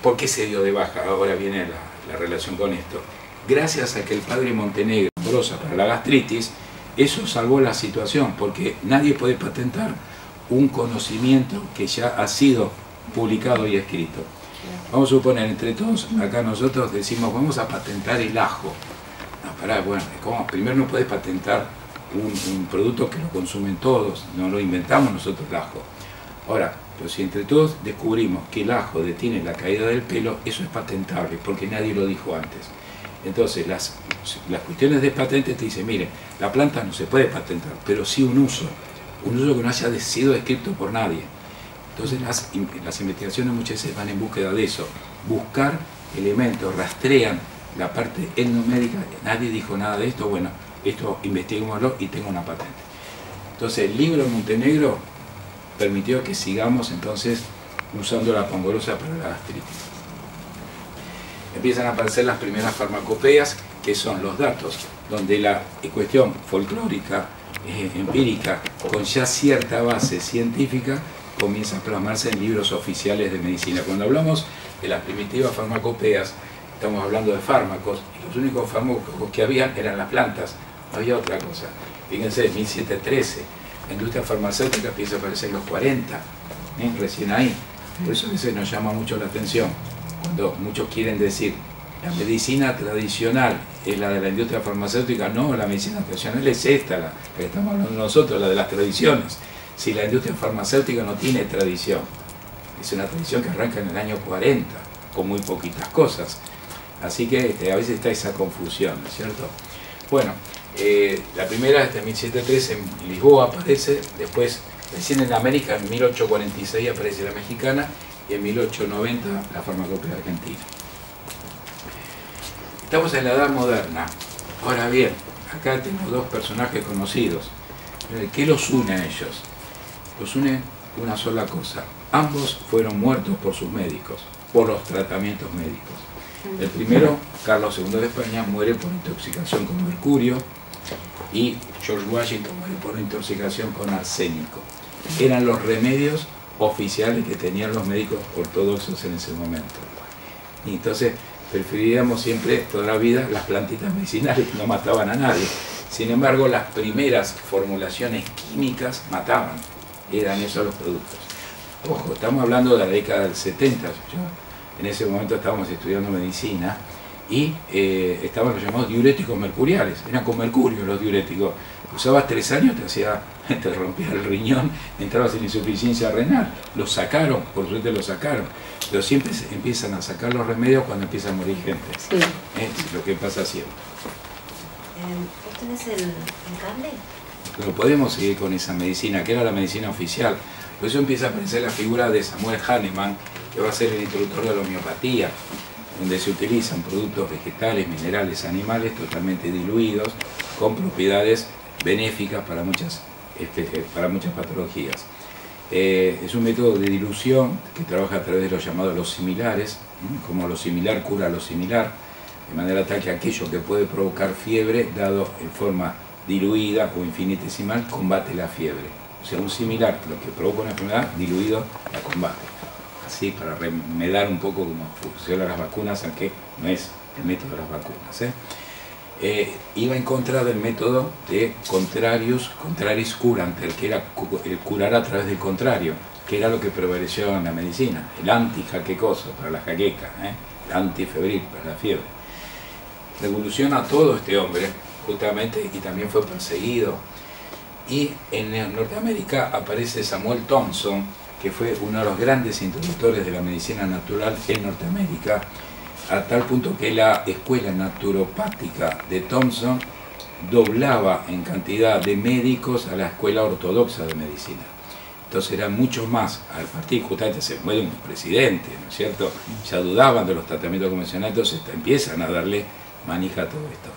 ¿Por qué se dio de baja? Ahora viene la relación con esto. Gracias a que el padre Montenegro, para la gastritis, eso salvó la situación, porque nadie puede patentar un conocimiento que ya ha sido publicado y escrito. Vamos a suponer, entre todos, acá nosotros decimos, vamos a patentar el ajo. No, pará, bueno, ¿cómo? Primero no puedes patentar un producto que lo consumen todos, no lo inventamos nosotros el ajo. Ahora, pero si entre todos descubrimos que el ajo detiene la caída del pelo, eso es patentable, porque nadie lo dijo antes. Entonces, las cuestiones de patentes te dicen, mire, la planta no se puede patentar, pero sí un uso que no haya sido descrito por nadie. Entonces, las investigaciones muchas veces van en búsqueda de eso, buscar elementos, rastrean la parte etnomédica, nadie dijo nada de esto, bueno, esto investiguémoslo y tengo una patente. Entonces el libro de Montenegro permitió que sigamos entonces usando la pangolosa para la gastritis. Empiezan a aparecer las primeras farmacopeas, que son los datos, donde la cuestión folclórica, empírica, con ya cierta base científica, comienza a plasmarse en libros oficiales de medicina. Cuando hablamos de las primitivas farmacopeas, estamos hablando de fármacos, y los únicos fármacos que habían eran las plantas, no había otra cosa. Fíjense, 1713, la industria farmacéutica empieza a aparecer en los 40, recién ahí. Por eso a veces nos llama mucho la atención, cuando muchos quieren decir, la medicina tradicional es la de la industria farmacéutica. No, la medicina tradicional es esta, la que estamos hablando nosotros, la de las tradiciones. Si la industria farmacéutica no tiene tradición, es una tradición que arranca en el año 40, con muy poquitas cosas. Así que a veces está esa confusión, ¿no es cierto? Bueno, la primera es de 1713 en Lisboa aparece, después recién en América en 1846 aparece la mexicana y en 1890 la farmacopea argentina. Estamos en la edad moderna. Ahora bien, acá tengo dos personajes conocidos. ¿Qué los une a ellos? Los une una sola cosa. Ambos fueron muertos por sus médicos, por los tratamientos médicos. El primero, Carlos II de España, muere por intoxicación con mercurio y George Washington muere por intoxicación con arsénico. Eran los remedios oficiales que tenían los médicos ortodoxos en ese momento. Y entonces preferiríamos siempre toda la vida las plantitas medicinales que no mataban a nadie. Sin embargo, las primeras formulaciones químicas mataban, eran esos los productos. Ojo, estamos hablando de la década del 70, en ese momento estábamos estudiando medicina y estaban los llamados diuréticos mercuriales, eran con mercurio los diuréticos. Usabas 3 años, te rompía el riñón, entrabas en insuficiencia renal. Los sacaron, por suerte los sacaron, pero siempre empiezan a sacar los remedios cuando empieza a morir gente. Sí. Es lo que pasa siempre. ¿Vos tenés el cable? Pero podemos seguir con esa medicina, que era la medicina oficial. Por eso empieza a aparecer la figura de Samuel Hahnemann, que va a ser el introductor de la homeopatía, donde se utilizan productos vegetales, minerales, animales totalmente diluidos, con propiedades benéficas para muchas patologías. Es un método de dilución que trabaja a través de los llamados los similares, como lo similar cura lo similar, de manera tal que aquello que puede provocar fiebre, dado en forma diluida o infinitesimal, combate la fiebre. O sea, un similar, lo que provoca una enfermedad, diluido la combate. Así, para remedar un poco cómo funcionan las vacunas, aunque no es el método de las vacunas. Iba en contra del método de contraris curant, el que era el curar a través del contrario, que era lo que prevaleció en la medicina, el anti-jaquecoso para la jaqueca, el antifebril para la fiebre. Revoluciona todo este hombre, justamente, y también fue perseguido. Y en Norteamérica aparece Samuel Thomson, que fue uno de los grandes introductores de la medicina natural en Norteamérica, a tal punto que la escuela naturopática de Thomson doblaba en cantidad de médicos a la escuela ortodoxa de medicina. Entonces eran mucho más, al partir justamente se muere un presidente, ¿no es cierto? Ya dudaban de los tratamientos convencionales, entonces empiezan a darle manija a todo esto.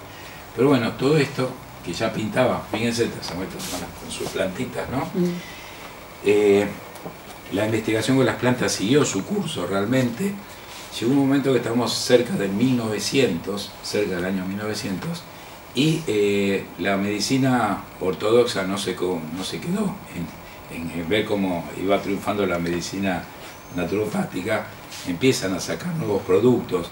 Pero bueno, todo esto que ya pintaba, fíjense, Samuel con sus plantitas, ¿no? La investigación con las plantas siguió su curso realmente. Llegó un momento que estamos cerca del 1900, cerca del año 1900, y la medicina ortodoxa no se quedó en ver cómo iba triunfando la medicina naturopática. Empiezan a sacar nuevos productos,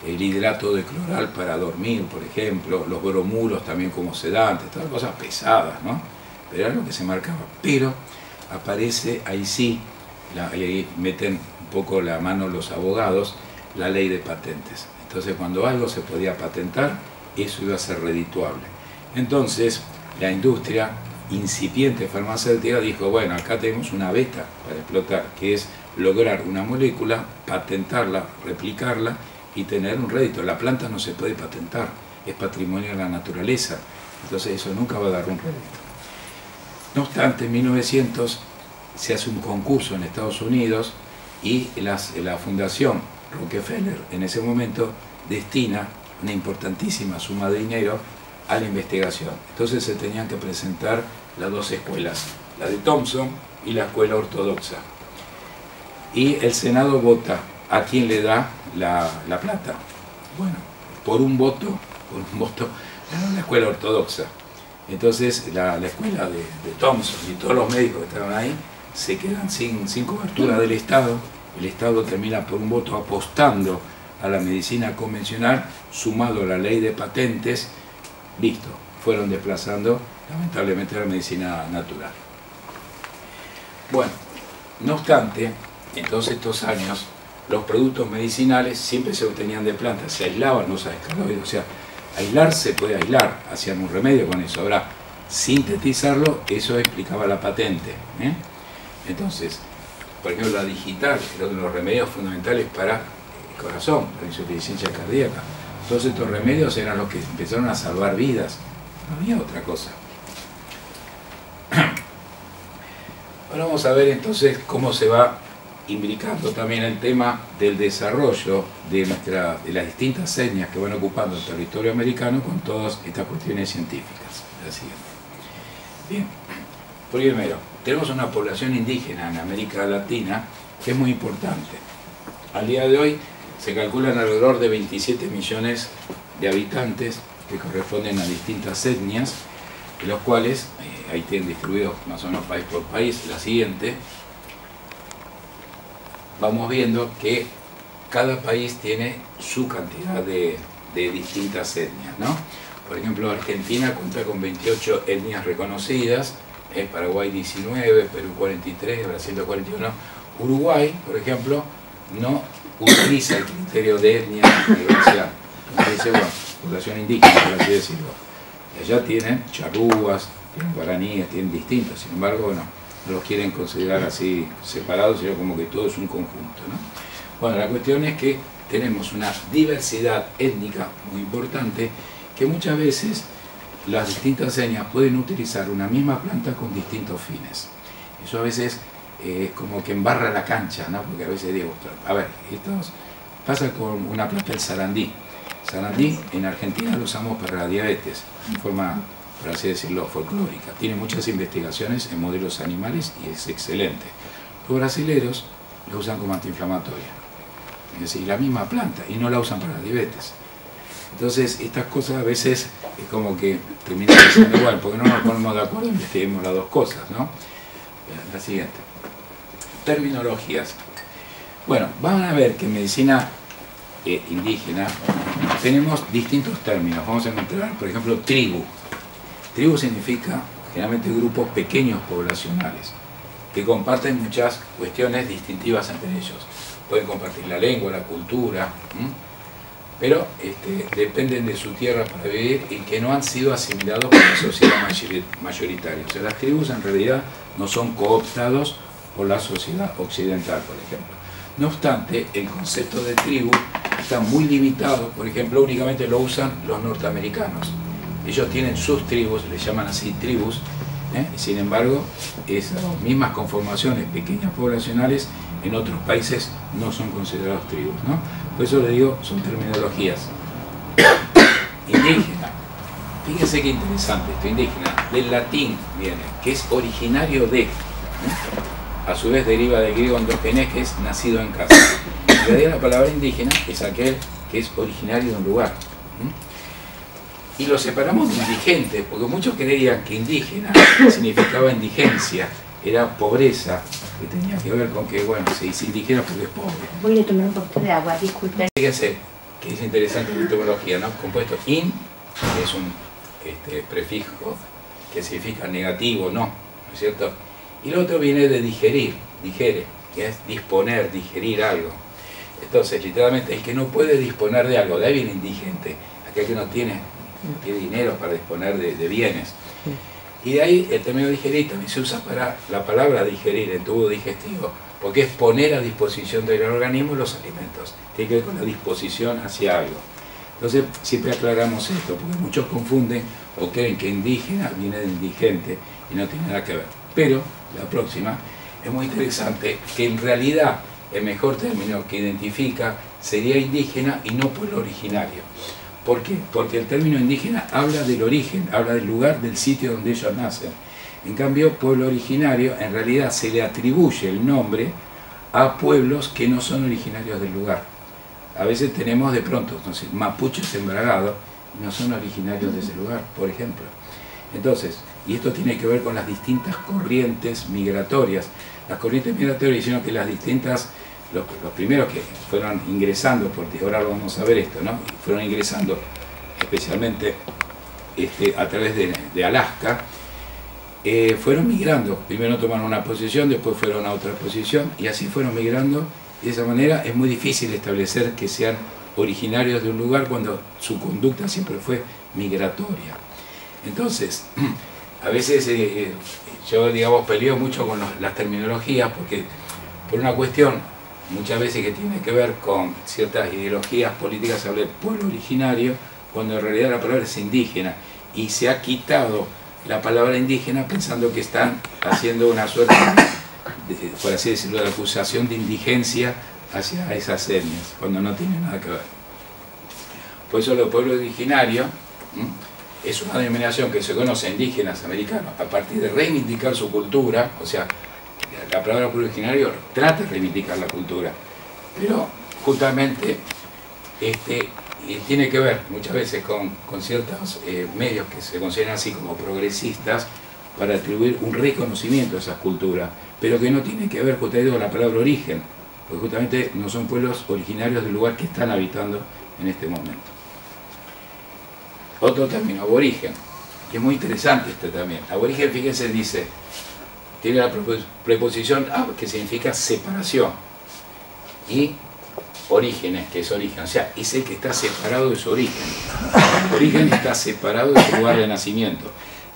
el hidrato de cloral para dormir, por ejemplo, los bromulos también como sedantes, todas cosas pesadas, ¿no? Pero era lo que se marcaba. Pero aparece, ahí sí, ahí meten un poco la mano los abogados, la ley de patentes. Entonces, cuando algo se podía patentar, eso iba a ser redituable. Entonces, la industria incipiente farmacéutica dijo, bueno, acá tenemos una beta para explotar, que es lograr una molécula, patentarla, replicarla y tener un rédito. La planta no se puede patentar, es patrimonio de la naturaleza, entonces eso nunca va a dar un rédito. No obstante, en 1900 se hace un concurso en Estados Unidos y la fundación Rockefeller en ese momento destina una importantísima suma de dinero a la investigación. Entonces se tenían que presentar las dos escuelas, la de Thompson y la escuela ortodoxa. Y el Senado vota a quién le da la plata. Bueno, por un voto ganó la escuela ortodoxa. Entonces la escuela de Thompson y todos los médicos que estaban ahí se quedan sin cobertura del Estado. El Estado termina por un voto apostando a la medicina convencional, sumado a la ley de patentes, listo, fueron desplazando lamentablemente a la medicina natural. Bueno, no obstante, en todos estos años, los productos medicinales siempre se obtenían de plantas, se aislaban los alcaloides, o sea, aislar se puede aislar, hacían un remedio con eso. Ahora, sintetizarlo, eso explicaba la patente. Entonces, por ejemplo, la digital era uno de los remedios fundamentales para el corazón, la insuficiencia cardíaca. Todos estos remedios eran los que empezaron a salvar vidas, no había otra cosa. Ahora vamos a ver entonces cómo se va imbricando también el tema del desarrollo de las distintas etnias que van ocupando el territorio americano con todas estas cuestiones científicas. La siguiente. Bien, primero, tenemos una población indígena en América Latina que es muy importante. Al día de hoy se calculan alrededor de 27 millones de habitantes que corresponden a distintas etnias, de los cuales, ahí tienen distribuidos más o menos país por país. La siguiente, vamos viendo que cada país tiene su cantidad de distintas etnias, ¿no? Por ejemplo, Argentina cuenta con 28 etnias reconocidas, Paraguay 19, Perú 43, Brasil 41. Uruguay, por ejemplo, no utiliza el criterio de etnia de diversidad. Dice, bueno, población indígena, por así decirlo. Y allá tienen charrúas, tienen guaraníes, tienen distintos, sin embargo, bueno, no los quieren considerar así separados, sino como que todo es un conjunto, ¿no? Bueno, la cuestión es que tenemos una diversidad étnica muy importante, que muchas veces las distintas etnias pueden utilizar una misma planta con distintos fines. Eso a veces es como que embarra la cancha, ¿no? Porque a veces digo, a ver, esto pasa con una planta, el sarandí. Sarandí en Argentina lo usamos para la diabetes, en forma, por así decirlo, folclórica. Tiene muchas investigaciones en modelos animales y es excelente. Los brasileros lo usan como antiinflamatoria, es decir, la misma planta, y no la usan para la diabetes. Entonces, estas cosas a veces es como que terminan diciendo, igual, porque no nos ponemos de acuerdo, investiguemos las dos cosas, ¿no? La siguiente. Terminologías. Bueno, van a ver que en medicina indígena tenemos distintos términos. Vamos a encontrar, por ejemplo, tribu. Tribu significa generalmente grupos pequeños poblacionales que comparten muchas cuestiones distintivas entre ellos. Pueden compartir la lengua, la cultura, pero dependen de su tierra para vivir y que no han sido asimilados por la sociedad mayoritaria. O sea, las tribus en realidad no son cooptados por la sociedad occidental, por ejemplo. No obstante, el concepto de tribu está muy limitado, por ejemplo, únicamente lo usan los norteamericanos. Ellos tienen sus tribus, les llaman así tribus, y sin embargo, esas mismas conformaciones pequeñas poblacionales en otros países no son considerados tribus, ¿no? Por eso les digo, son terminologías. Indígena. Fíjense qué interesante esto, indígena. Del latín viene, que es originario de. A su vez deriva del griego endogenes, que es nacido en casa. En realidad la palabra indígena es aquel que es originario de un lugar. Y lo separamos de indigente, porque muchos creían que indígena significaba indigencia, era pobreza, que tenía que ver con que, bueno, se dice indígena porque es pobre. Voy a tomar un poquito de agua, disculpen. Fíjense que es interesante la etimología, ¿no? Compuesto in, que es un prefijo que significa negativo, no es cierto? Y lo otro viene de digerir, digere, que es disponer, digerir algo. Entonces, literalmente, el que no puede disponer de algo, de ahí viene indigente, aquel que no tiene dinero para disponer de bienes. Y de ahí el término digerir también se usa para la palabra digerir, el tubo digestivo, porque es poner a disposición del organismo los alimentos, tiene que ver con la disposición hacia algo. Entonces, siempre aclaramos esto, porque muchos confunden o creen que indígena viene de indigente y no tiene nada que ver. Pero, la próxima, es muy interesante que en realidad el mejor término que identifica sería indígena y no pueblo originario. ¿Por qué? Porque el término indígena habla del origen, habla del lugar, del sitio donde ellos nacen. En cambio, pueblo originario, en realidad se le atribuye el nombre a pueblos que no son originarios del lugar. A veces tenemos de pronto, entonces, mapuches embragados y no son originarios de ese lugar, por ejemplo. Entonces, y esto tiene que ver con las distintas corrientes migratorias. Las corrientes migratorias hicieron que las distintas, los primeros que fueron ingresando, porque ahora lo vamos a ver esto, ¿no? Fueron ingresando especialmente a través de Alaska, fueron migrando. Primero tomaron una posición, después fueron a otra posición, y así fueron migrando. Y de esa manera es muy difícil establecer que sean originarios de un lugar cuando su conducta siempre fue migratoria. Entonces, a veces yo, digamos, peleo mucho con las terminologías, porque por una cuestión muchas veces que tiene que ver con ciertas ideologías políticas, se habla de pueblo originario, cuando en realidad la palabra es indígena, y se ha quitado la palabra indígena pensando que están haciendo una suerte de, por así decirlo, de acusación de indigencia hacia esas etnias, cuando no tiene nada que ver. Por eso el pueblo originario es una denominación que se conoce a indígenas americanos a partir de reivindicar su cultura. O sea, la palabra pueblo originario trata de reivindicar la cultura, pero justamente tiene que ver muchas veces con ciertos medios que se consideran así como progresistas para atribuir un reconocimiento a esas culturas, pero que no tiene que ver justamente con la palabra origen, porque justamente no son pueblos originarios del lugar que están habitando en este momento. Otro término, aborigen, que es muy interesante este también. Aborigen, fíjense, dice, tiene la preposición ab, que significa separación, y orígenes, que es origen, o sea, es el que está separado de su origen. El origen está separado de su lugar de nacimiento.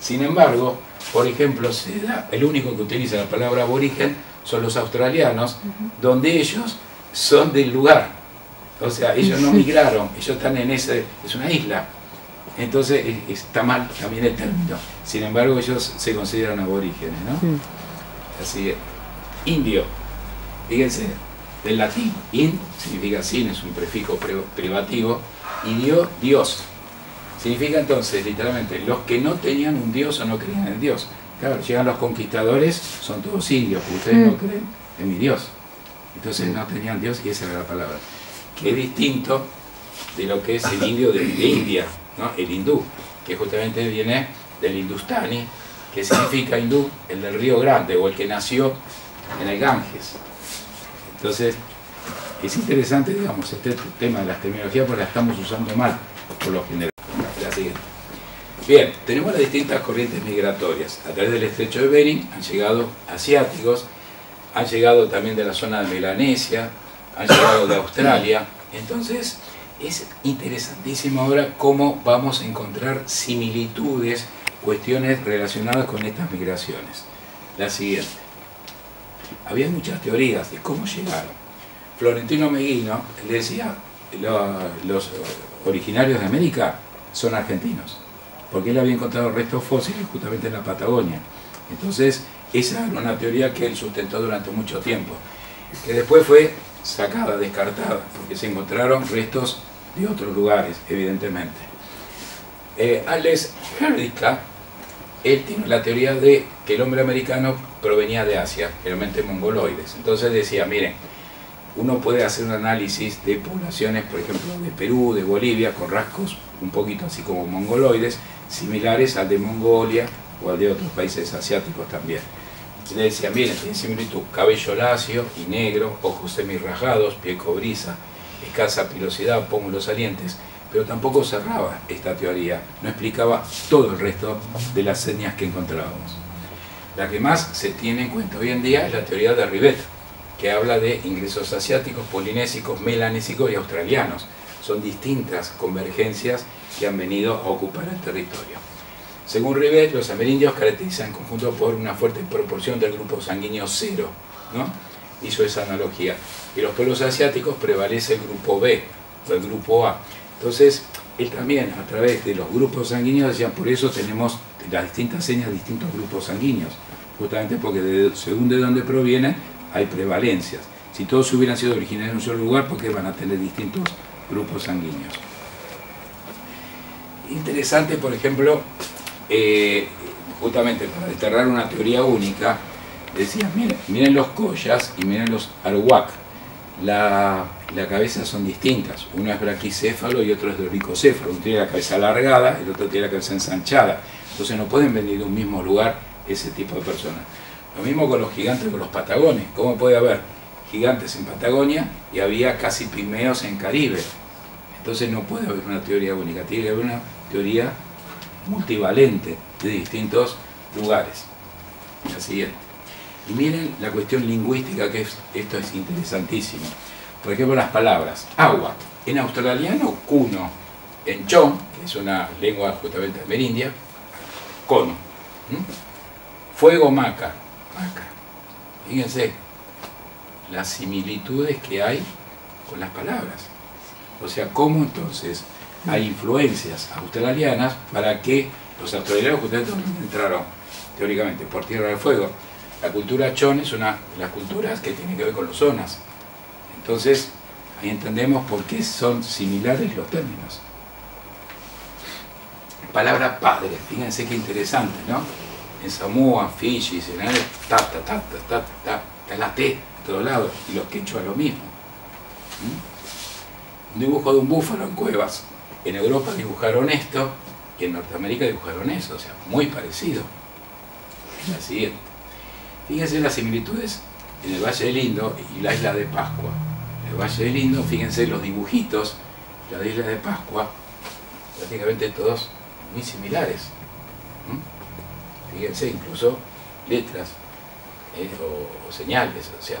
Sin embargo, por ejemplo, el único que utiliza la palabra aborigen son los australianos, donde ellos son del lugar. O sea, ellos no migraron, ellos están en es una isla. Entonces está mal también el término. Sin embargo, ellos se consideran aborígenes, ¿no? Así es. Indio, fíjense, del latín, in significa sin, es un prefijo privativo, y dio, Dios. Significa entonces, literalmente, los que no tenían un Dios o no creían en Dios. Claro, llegan los conquistadores, son todos indios, ustedes no creen en mi Dios. Entonces no tenían Dios y esa era la palabra. Que es distinto de lo que es el indio de India, ¿no? El hindú, que justamente viene del hindustani, que significa hindú, el del Río Grande, o el que nació en el Ganges. Entonces, es interesante, digamos, este tema de las terminologías, porque la estamos usando mal, por lo general. La siguiente. Bien, tenemos las distintas corrientes migratorias. A través del estrecho de Bering han llegado asiáticos, han llegado también de la zona de Melanesia, han llegado de Australia. Entonces, es interesantísimo ahora cómo vamos a encontrar similitudes, cuestiones relacionadas con estas migraciones. La siguiente. Había muchas teorías de cómo llegaron. Florentino Meguino decía, los originarios de América son argentinos, porque él había encontrado restos fósiles justamente en la Patagonia. Entonces, esa era una teoría que él sustentó durante mucho tiempo, que después fue sacada, descartada, porque se encontraron restos de otros lugares, evidentemente. Alex Herdicka, él tiene la teoría de que el hombre americano provenía de Asia, realmente mongoloides. Entonces decía, miren, uno puede hacer un análisis de poblaciones, por ejemplo, de Perú, de Bolivia, con rasgos un poquito así como mongoloides, similares al de Mongolia o al de otros países asiáticos también. Y le decía, miren, tiene similitud, cabello lacio y negro, ojos semirrajados, piel cobriza, escasa pilosidad, pómulos salientes, pero tampoco cerraba esta teoría, no explicaba todo el resto de las etnias que encontrábamos. La que más se tiene en cuenta hoy en día es la teoría de Rivet, que habla de ingresos asiáticos, polinésicos, melanésicos y australianos. Son distintas convergencias que han venido a ocupar el territorio. Según Rivet, los amerindios caracterizan en conjunto por una fuerte proporción del grupo sanguíneo 0, ¿no? Hizo esa analogía. Y los pueblos asiáticos prevalece el grupo B, o el grupo A. Entonces, él también, a través de los grupos sanguíneos, decía, por eso tenemos las distintas señas de distintos grupos sanguíneos, justamente porque según de dónde provienen, hay prevalencias. Si todos hubieran sido originarios en un solo lugar, ¿por qué van a tener distintos grupos sanguíneos? Interesante, por ejemplo, justamente para desterrar una teoría única, decían, miren los collas y miren los arawak. La cabeza son distintas, uno es braquicéfalo y otro es doricocéfalo, uno tiene la cabeza alargada, el otro tiene la cabeza ensanchada, entonces no pueden venir de un mismo lugar ese tipo de personas. Lo mismo con los gigantes, con los patagones. ¿Cómo puede haber gigantes en Patagonia y había casi pigmeos en Caribe? Entonces no puede haber una teoría única, tiene que haber una teoría multivalente de distintos lugares. La siguiente. Y miren la cuestión lingüística, que esto es interesantísimo. Por ejemplo, las palabras agua. En australiano, cuno. En chon, que es una lengua justamente amerindia, cono. Fuego, maca. Maca. Fíjense las similitudes que hay con las palabras. O sea, cómo entonces hay influencias australianas para que los australianos justamente entraron teóricamente por Tierra del Fuego. La cultura chon es una de las culturas que tiene que ver con los zonas. Entonces, ahí entendemos por qué son similares los términos. Palabra padre, fíjense qué interesante, ¿no? En Samoa, Fiji, en la T, de todos lados, y los quechua lo mismo. Un dibujo de un búfalo en cuevas. En Europa dibujaron esto, y en Norteamérica dibujaron eso, o sea, muy parecido. La siguiente. Fíjense las similitudes en el Valle del Indo y la isla de Pascua. En el Valle del Indo, fíjense los dibujitos, la isla de Pascua, prácticamente todos muy similares. Fíjense, incluso letras o señales, o sea,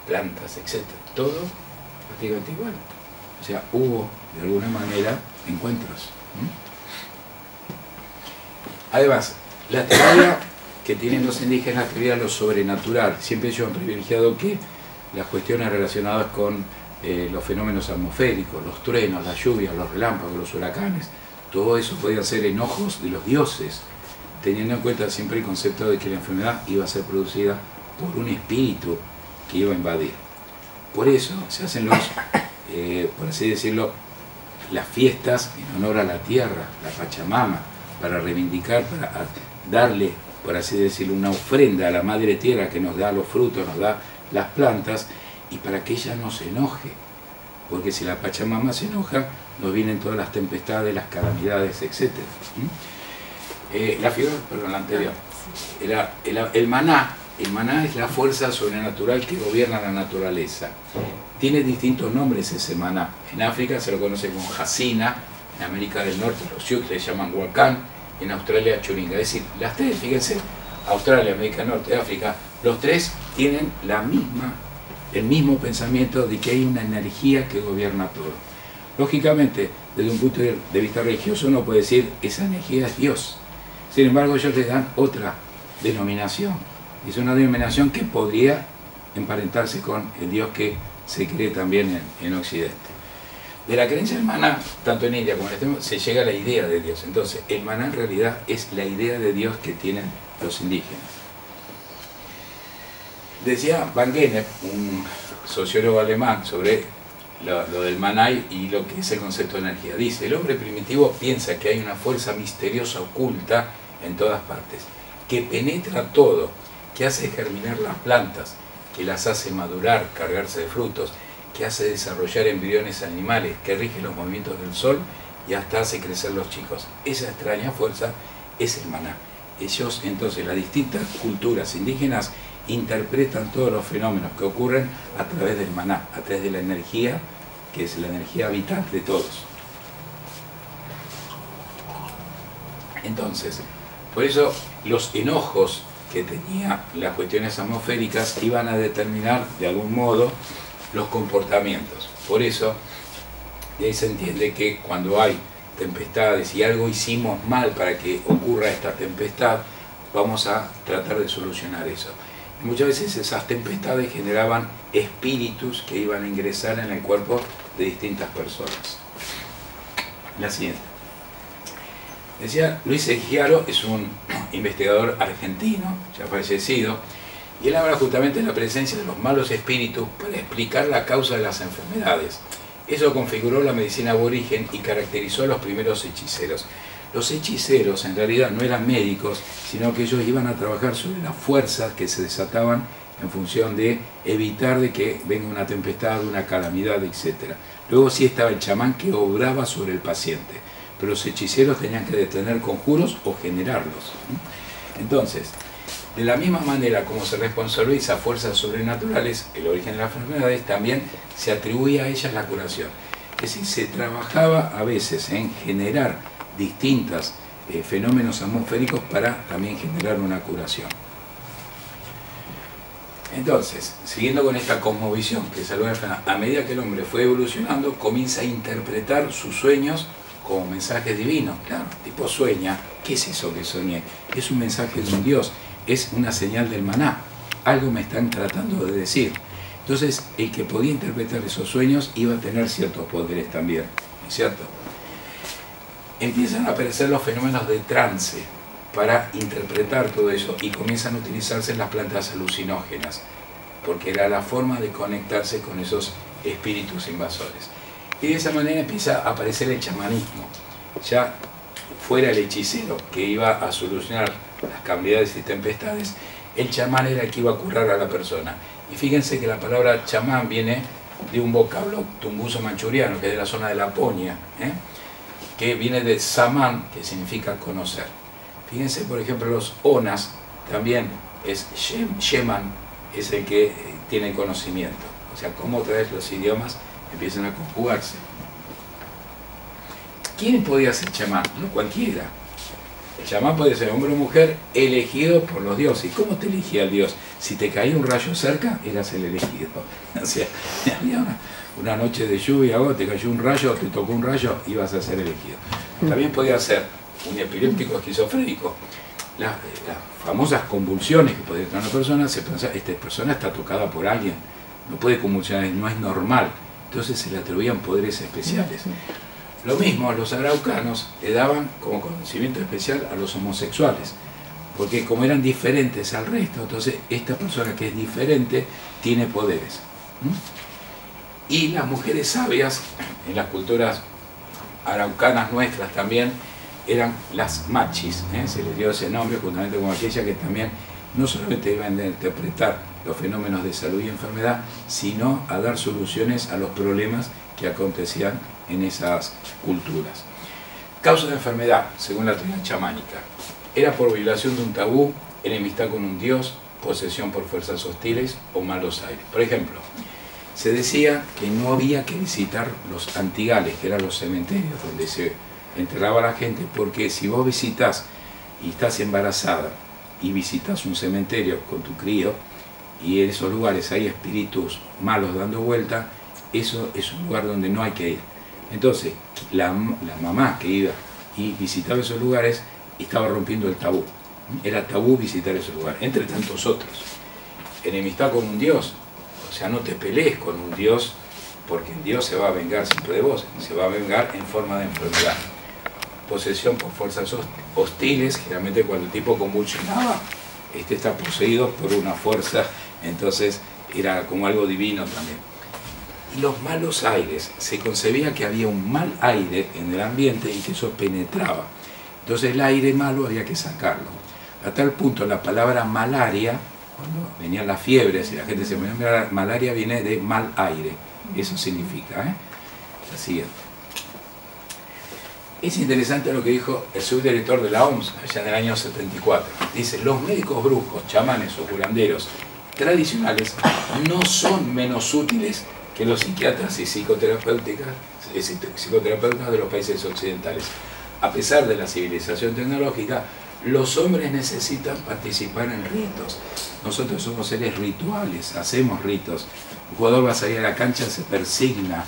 plantas, etc. Todo prácticamente igual. O sea, hubo de alguna manera encuentros. Además, la teoría que tienen los indígenas, la teoría de lo sobrenatural, siempre ellos han privilegiado que las cuestiones relacionadas con los fenómenos atmosféricos, los truenos, las lluvias, los relámpagos, los huracanes, todo eso podía ser enojos de los dioses, teniendo en cuenta siempre el concepto de que la enfermedad iba a ser producida por un espíritu que iba a invadir. Por eso se hacen los, por así decirlo, las fiestas en honor a la tierra, la Pachamama, para reivindicar, para darle, por así decirlo, una ofrenda a la madre tierra que nos da los frutos, nos da las plantas, y para que ella no se enoje, porque si la Pachamama se enoja, nos vienen todas las tempestades, las calamidades, etc. La figura, perdón, la anterior, era el maná. El maná es la fuerza sobrenatural que gobierna la naturaleza. Tiene distintos nombres ese maná. En África se lo conoce como jacina, en América del Norte los sioux le llaman huacán, en Australia churinga. Es decir, las tres, fíjense, Australia, América del Norte, África, los tres tienen el mismo pensamiento de que hay una energía que gobierna todo. Lógicamente, desde un punto de vista religioso uno puede decir, esa energía es Dios. Sin embargo, ellos le dan otra denominación. Es una denominación que podría emparentarse con el Dios que se cree también en Occidente. De la creencia del maná, tanto en India como en este, se llega a la idea de Dios. Entonces, el maná en realidad es la idea de Dios que tienen los indígenas. Decía Van Gennep, un sociólogo alemán, sobre lo del maná y lo que es el concepto de energía. Dice, el hombre primitivo piensa que hay una fuerza misteriosa oculta en todas partes, que penetra todo, que hace germinar las plantas, que las hace madurar, cargarse de frutos, que hace desarrollar embriones animales, que rige los movimientos del sol y hasta hace crecer los chicos. Esa extraña fuerza es el maná. Ellos, entonces, las distintas culturas indígenas interpretan todos los fenómenos que ocurren a través del maná, a través de la energía, que es la energía vital de todos. Entonces, por eso los enojos que tenía las cuestiones atmosféricas iban a determinar de algún modo los comportamientos. Por eso, de ahí se entiende que cuando hay tempestades y algo hicimos mal para que ocurra esta tempestad, vamos a tratar de solucionar eso. Y muchas veces esas tempestades generaban espíritus que iban a ingresar en el cuerpo de distintas personas. La siguiente. Decía, Luis Egiaro es un investigador argentino, ya fallecido, y él habla justamente de la presencia de los malos espíritus para explicar la causa de las enfermedades. Eso configuró la medicina aborigen y caracterizó a los primeros hechiceros. Los hechiceros en realidad no eran médicos, sino que ellos iban a trabajar sobre las fuerzas que se desataban en función de evitar de que venga una tempestad, una calamidad, etc. Luego sí estaba el chamán que obraba sobre el paciente, pero los hechiceros tenían que detener conjuros o generarlos. Entonces, de la misma manera como se responsabiliza a fuerzas sobrenaturales, el origen de las enfermedades, también se atribuía a ellas la curación. Es decir, se trabajaba a veces en generar distintos fenómenos atmosféricos para también generar una curación. Entonces, siguiendo con esta cosmovisión que es a medida que el hombre fue evolucionando, comienza a interpretar sus sueños como mensajes divinos. Claro, tipo sueña. ¿Qué es eso que soñé? Es un mensaje de un Dios, es una señal del maná. Algo me están tratando de decir. Entonces, el que podía interpretar esos sueños iba a tener ciertos poderes también, ¿no es cierto? Empiezan a aparecer los fenómenos de trance para interpretar todo eso y comienzan a utilizarse las plantas alucinógenas, porque era la forma de conectarse con esos espíritus invasores. Y de esa manera empieza a aparecer el chamanismo. Ya fuera el hechicero que iba a solucionar las calamidades y tempestades, el chamán era el que iba a curar a la persona. Y fíjense que la palabra chamán viene de un vocablo tunguso-manchuriano, que es de la zona de Laponia, que viene de samán, que significa conocer. Fíjense, por ejemplo, los onas, también es sheman, es el que tiene conocimiento. O sea, cómo otra vez los idiomas empiezan a conjugarse. ¿Quién podía ser chamán? No cualquiera. El chamán puede ser hombre o mujer elegido por los dioses. ¿Y cómo te elegía el dios? Si te caía un rayo cerca, eras el elegido. O sea, había una noche de lluvia, o te cayó un rayo, te tocó un rayo, ibas a ser elegido. También podía ser un epiléptico esquizofrénico. Las famosas convulsiones que podía tener una persona, se pensaba, esta persona está tocada por alguien, no puede convulsionar, no es normal. Entonces se le atribuían poderes especiales. Lo mismo los araucanos le daban como conocimiento especial a los homosexuales, porque como eran diferentes al resto, entonces esta persona que es diferente tiene poderes. Y las mujeres sabias, en las culturas araucanas nuestras también, eran las machis, se les dio ese nombre justamente como aquella que también no solamente iban a interpretar los fenómenos de salud y enfermedad, sino a dar soluciones a los problemas que acontecían en esas culturas. Causa de enfermedad, según la teoría chamánica, era por violación de un tabú, enemistad con un dios, posesión por fuerzas hostiles o malos aires. Por ejemplo, se decía que no había que visitar los antigales, que eran los cementerios donde se enterraba a la gente, porque si vos visitas y estás embarazada y visitas un cementerio con tu crío y en esos lugares hay espíritus malos dando vuelta, eso es un lugar donde no hay que ir. Entonces, la mamá que iba y visitaba esos lugares estaba rompiendo el tabú. Era tabú visitar esos lugares, entre tantos otros. Enemistad con un dios, o sea, no te pelees con un dios, porque el dios se va a vengar siempre de vos, se va a vengar en forma de enfermedad. Posesión por fuerzas hostiles, generalmente cuando el tipo convulsionaba, está poseído por una fuerza, entonces era como algo divino también. Y los malos aires, se concebía que había un mal aire en el ambiente y que eso penetraba. Entonces el aire malo había que sacarlo. A tal punto la palabra malaria, cuando venían las fiebres y la gente se ponía malaria, viene de mal aire. Eso significa, La siguiente. Es interesante lo que dijo el subdirector de la OMS allá en el año 74. Dice, los médicos brujos, chamanes o curanderos tradicionales no son menos útiles que los psiquiatras y psicoterapeutas de los países occidentales. A pesar de la civilización tecnológica, los hombres necesitan participar en ritos. Nosotros somos seres rituales, hacemos ritos. Un jugador va a salir a la cancha, se persigna.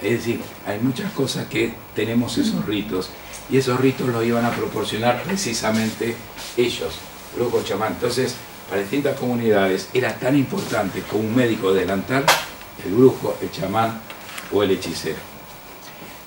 Es decir, hay muchas cosas que tenemos esos ritos, y esos ritos los iban a proporcionar precisamente ellos, brujos chamán. Entonces, para distintas comunidades era tan importante como un médico delantal el brujo, el chamán o el hechicero.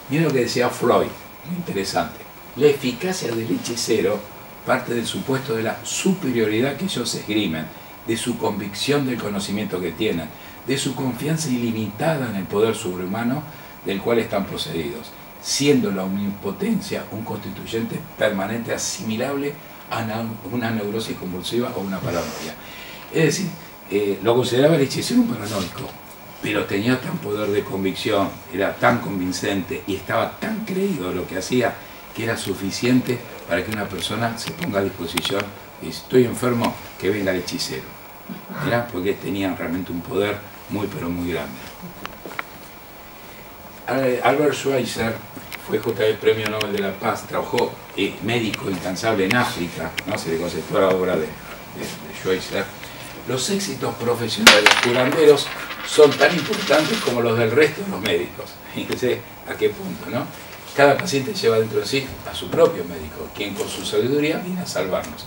Miren lo que decía Freud, muy interesante. La eficacia del hechicero parte del supuesto de la superioridad que ellos esgrimen, de su convicción del conocimiento que tienen, de su confianza ilimitada en el poder sobrehumano del cual están poseídos, siendo la omnipotencia un constituyente permanente asimilable a una neurosis convulsiva o una paranoia. Es decir, lo consideraba el hechicero un paranoico, pero tenía tan poder de convicción, era tan convincente y estaba tan creído en lo que hacía, que era suficiente para que una persona se ponga a disposición y estoy enfermo, que venga el hechicero. ¿Era? Porque tenían realmente un poder muy pero muy grande. Albert Schweitzer fue justamente Premio Nobel de la Paz, trabajó médico incansable en África, ¿no? Se le conceptó la obra de Schweitzer. Los éxitos profesionales de los curanderos son tan importantes como los del resto de los médicos. Fíjense a qué punto, ¿no? Cada paciente lleva dentro de sí a su propio médico, quien con su sabiduría viene a salvarnos.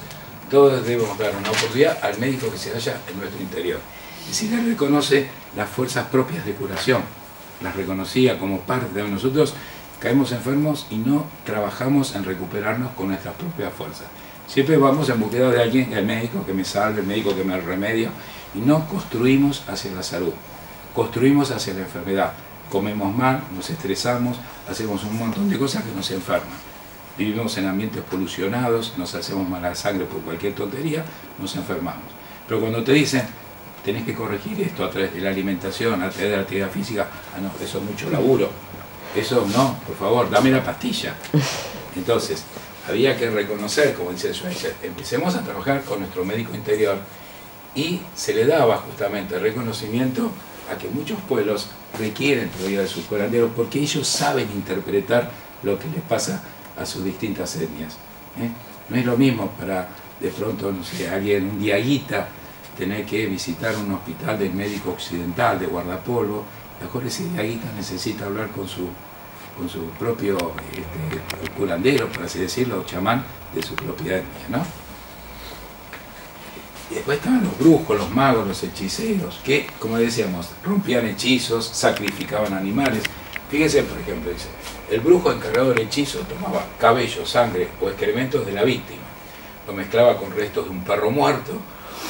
Todos debemos dar una oportunidad al médico que se halla en nuestro interior. Y si él reconoce las fuerzas propias de curación, las reconocía como parte de nosotros, caemos enfermos y no trabajamos en recuperarnos con nuestras propias fuerzas. Siempre vamos en búsqueda de alguien, el médico que me salve, el médico que me remedia, y no construimos hacia la salud, construimos hacia la enfermedad. Comemos mal, nos estresamos, hacemos un montón de cosas que nos enferman. Vivimos en ambientes polucionados, nos hacemos mala sangre por cualquier tontería, nos enfermamos. Pero cuando te dicen, tenés que corregir esto a través de la alimentación, a través de la actividad física, ah no, eso es mucho laburo. Eso no, por favor, dame la pastilla. Entonces, había que reconocer, como dice Schweitzer, empecemos a trabajar con nuestro médico interior, y se le daba justamente el reconocimiento a que muchos pueblos requieren todavía de sus curanderos porque ellos saben interpretar lo que les pasa a sus distintas etnias. No es lo mismo para, de pronto, no sé, alguien, un diaguita, tener que visitar un hospital del médico occidental, de guardapolvo. Mejor ese diaguita necesita hablar con su propio curandero, por así decirlo, o chamán de su propia etnia, ¿no? Y después estaban los brujos, los magos, los hechiceros, que, como decíamos, rompían hechizos, sacrificaban animales. Fíjense, por ejemplo, dice, el brujo encargado del hechizo tomaba cabello, sangre o excrementos de la víctima, lo mezclaba con restos de un perro muerto,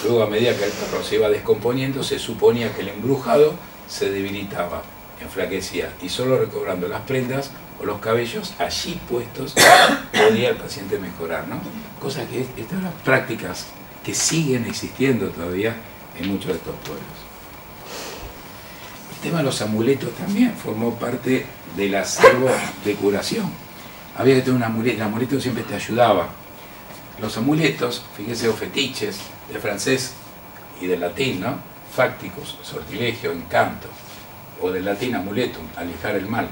luego a medida que el perro se iba descomponiendo, se suponía que el embrujado se debilitaba, enflaquecía, y solo recobrando las prendas o los cabellos allí puestos podía el paciente mejorar, ¿no? Cosa que estas eran prácticas que siguen existiendo todavía en muchos de estos pueblos. El tema de los amuletos también formó parte del acervo de curación. Había que tener un amuleto, el amuleto siempre te ayudaba. Los amuletos, fíjense, o fetiches, del francés y del latín, ¿no? Fácticos, sortilegio, encanto, o del latín amuletum, alejar el mal.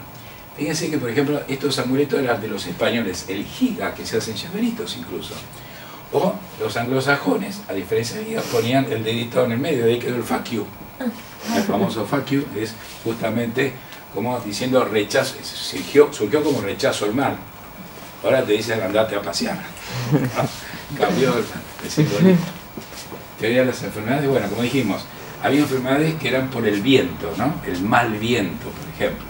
Fíjense que, por ejemplo, estos amuletos eran de los españoles, el giga, que se hacen llaveritos incluso. O los anglosajones, a diferencia de ellos, ponían el dedito en el medio, de ahí quedó el fuck you. El famoso fuck you es justamente como diciendo rechazo, surgió como rechazo al mal. Ahora te dicen andate a pasear. Cambió el simbolismo. Teoría de las enfermedades, bueno, como dijimos, había enfermedades que eran por el viento, ¿no? El mal viento, por ejemplo.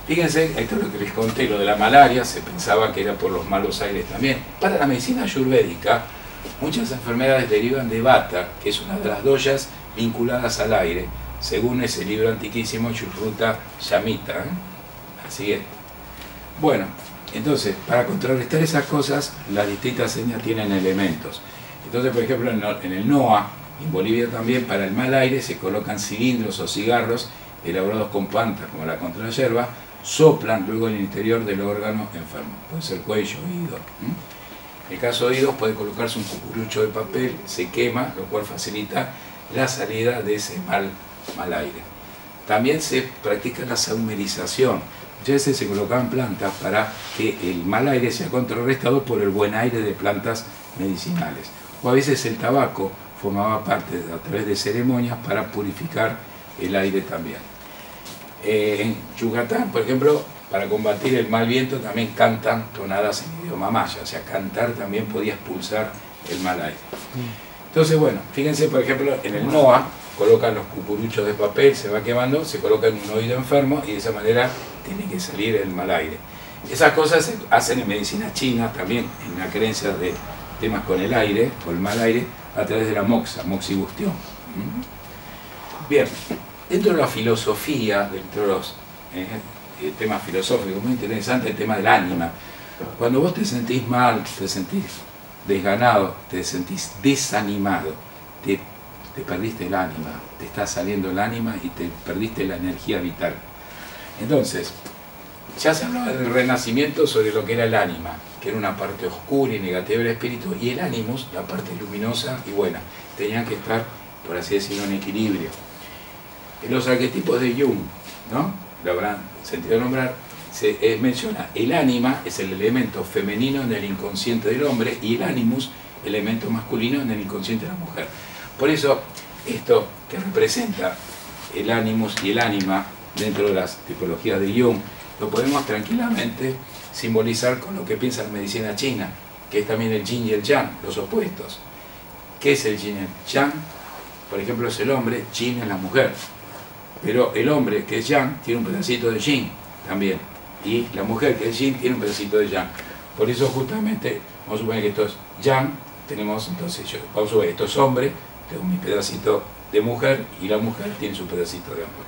Fíjense, esto es lo que les conté, lo de la malaria, se pensaba que era por los malos aires también. Para la medicina ayurvédica, muchas enfermedades derivan de Vata, que es una de las doyas vinculadas al aire, según ese libro antiquísimo, Shruta Samhita. Así es. Bueno, entonces, para contrarrestar esas cosas, las distintas etnias tienen elementos. Entonces, por ejemplo, en el NOA, en Bolivia también, para el mal aire se colocan cilindros o cigarros elaborados con plantas, como la contra la yerba, soplan luego en el interior del órgano enfermo. Puede ser cuello, oído. En el caso de oídos puede colocarse un cucurucho de papel, se quema, lo cual facilita la salida de ese mal aire. También se practica la saumerización. Muchas veces se colocaban plantas para que el mal aire sea contrarrestado por el buen aire de plantas medicinales. O a veces el tabaco formaba parte, a través de ceremonias, para purificar el aire también. En Yucatán, por ejemplo, para combatir el mal viento también cantan tonadas en idioma maya, o sea, cantar también podía expulsar el mal aire. Entonces, bueno, fíjense, por ejemplo, en el NOA colocan los cucuruchos de papel, se va quemando, se coloca en un oído enfermo y de esa manera tiene que salir el mal aire. Esas cosas se hacen en medicina china también, en la creencia de temas con el aire, con el mal aire, a través de la moxibustión. Bien, dentro de la filosofía, dentro de los tema filosófico muy interesante, el tema del ánima. Cuando vos te sentís mal, te sentís desganado, te sentís desanimado, te perdiste el ánima, te está saliendo el ánima y te perdiste la energía vital. Entonces, ya se hablaba del renacimiento sobre lo que era el ánima, que era una parte oscura y negativa del espíritu, y el ánimos, la parte luminosa y buena. Tenían que estar, por así decirlo, en equilibrio. En los arquetipos de Jung, ¿no? Lo habrán sentido nombrar, se menciona el ánima es el elemento femenino en el inconsciente del hombre y el animus, elemento masculino en el inconsciente de la mujer. Por eso, esto que representa el animus y el ánima dentro de las tipologías de Jung, lo podemos tranquilamente simbolizar con lo que piensa la medicina china, que es también el yin y el yang, los opuestos. ¿Qué es el yin y el yang? Por ejemplo, es el hombre, yin es la mujer. Pero el hombre, que es yang, tiene un pedacito de yin también. Y la mujer, que es yin, tiene un pedacito de yang. Por eso justamente, vamos a suponer que esto es yang, tenemos entonces, vamos a suponer que esto es hombre, tengo mi pedacito de mujer y la mujer tiene su pedacito de hombre.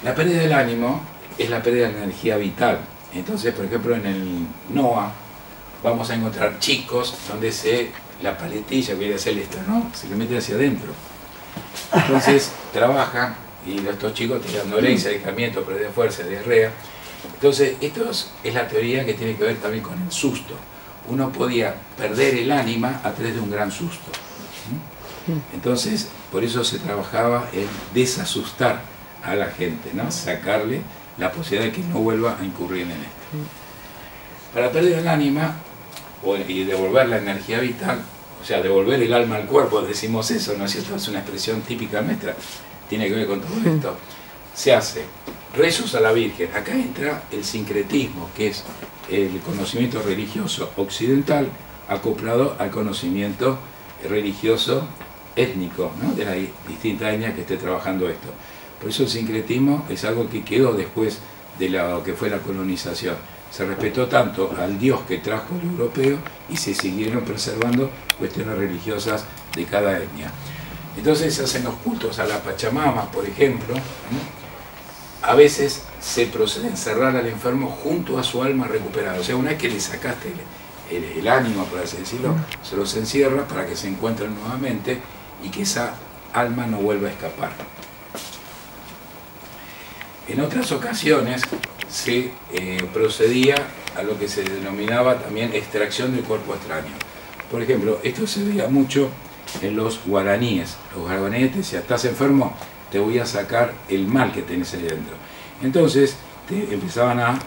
La pérdida del ánimo es la pérdida de la energía vital. Entonces, por ejemplo, en el NOA vamos a encontrar chicos donde la paletilla, que viene a ser el esternón, se le mete hacia adentro. Entonces trabajan y estos chicos tienen dolencia, dedicamiento, pérdida de fuerza, diarrea. Entonces, esto es la teoría que tiene que ver también con el susto. Uno podía perder el ánima a través de un gran susto. Entonces, por eso se trabajaba en desasustar a la gente, ¿no? Sacarle la posibilidad de que no vuelva a incurrir en esto. Para perder el ánima y devolver la energía vital, o sea, devolver el alma al cuerpo, decimos eso, ¿no es cierto? Es una expresión típica nuestra, tiene que ver con todo esto. Se hace rezos a la Virgen. Acá entra el sincretismo, que es el conocimiento religioso occidental acoplado al conocimiento religioso étnico, ¿no? De las distintas etnias que esté trabajando esto. Por eso el sincretismo es algo que quedó después de lo que fue la colonización. Se respetó tanto al Dios que trajo el europeo y se siguieron preservando cuestiones religiosas de cada etnia. Entonces se hacen los cultos a la Pachamama, por ejemplo. A veces se procede a encerrar al enfermo junto a su alma recuperada. O sea, una vez que le sacaste el ánimo, por así decirlo, se los encierra para que se encuentren nuevamente y que esa alma no vuelva a escapar. En otras ocasiones se procedía a lo que se denominaba también extracción del cuerpo extraño. Por ejemplo, esto se veía mucho en los guaraníes. Los guaraníes te decían, estás enfermo, te voy a sacar el mal que tenés ahí dentro. Entonces te empezaban a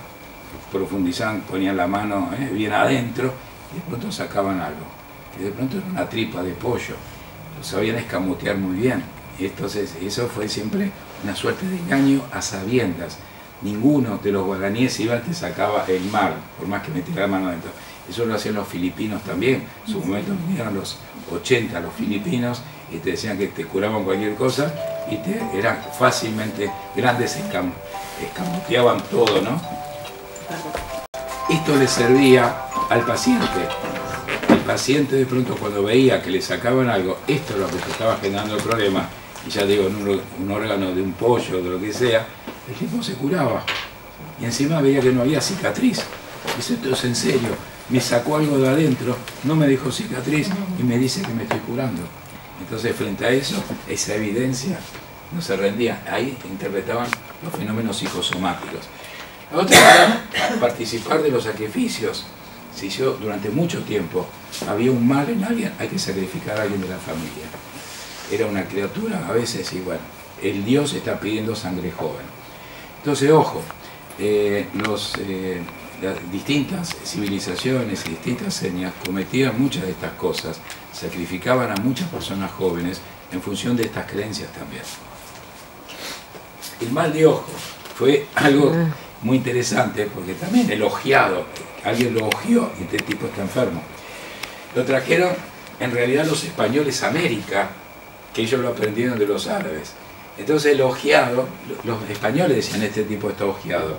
profundizar, ponían la mano bien adentro y de pronto sacaban algo. Y de pronto era una tripa de pollo. Lo sabían escamotear muy bien. Y entonces eso fue siempre una suerte de engaño a sabiendas. Ninguno de los guaraníes iba te sacaba el mal, por más que metiera la mano adentro. Eso lo hacían los filipinos también. En su momento vinieron los 80 los filipinos y te decían que te curaban cualquier cosa y eran fácilmente grandes, escamoteaban todo, ¿no? Esto le servía al paciente. El paciente de pronto cuando veía que le sacaban algo, esto es lo que te estaba generando el problema, y ya digo, un órgano de un pollo, de lo que sea, el tipo se curaba. Y encima veía que no había cicatriz. Dice, esto es en serio, me sacó algo de adentro, no me dejó cicatriz y me dice que me estoy curando. Entonces, frente a eso, esa evidencia no se rendía. Ahí interpretaban los fenómenos psicosomáticos. La otra era participar de los sacrificios. Si yo durante mucho tiempo había un mal en alguien, hay que sacrificar a alguien de la familia. Era una criatura a veces y bueno, el Dios está pidiendo sangre joven. Entonces, ojo, las distintas civilizaciones y distintas etnias cometían muchas de estas cosas, sacrificaban a muchas personas jóvenes en función de estas creencias también. El mal de ojo fue algo muy interesante porque también elogiado, alguien lo ojió y este tipo está enfermo. Lo trajeron en realidad los españoles a América, que ellos lo aprendieron de los árabes. Entonces el ojeado, los españoles decían este tipo está ojeado.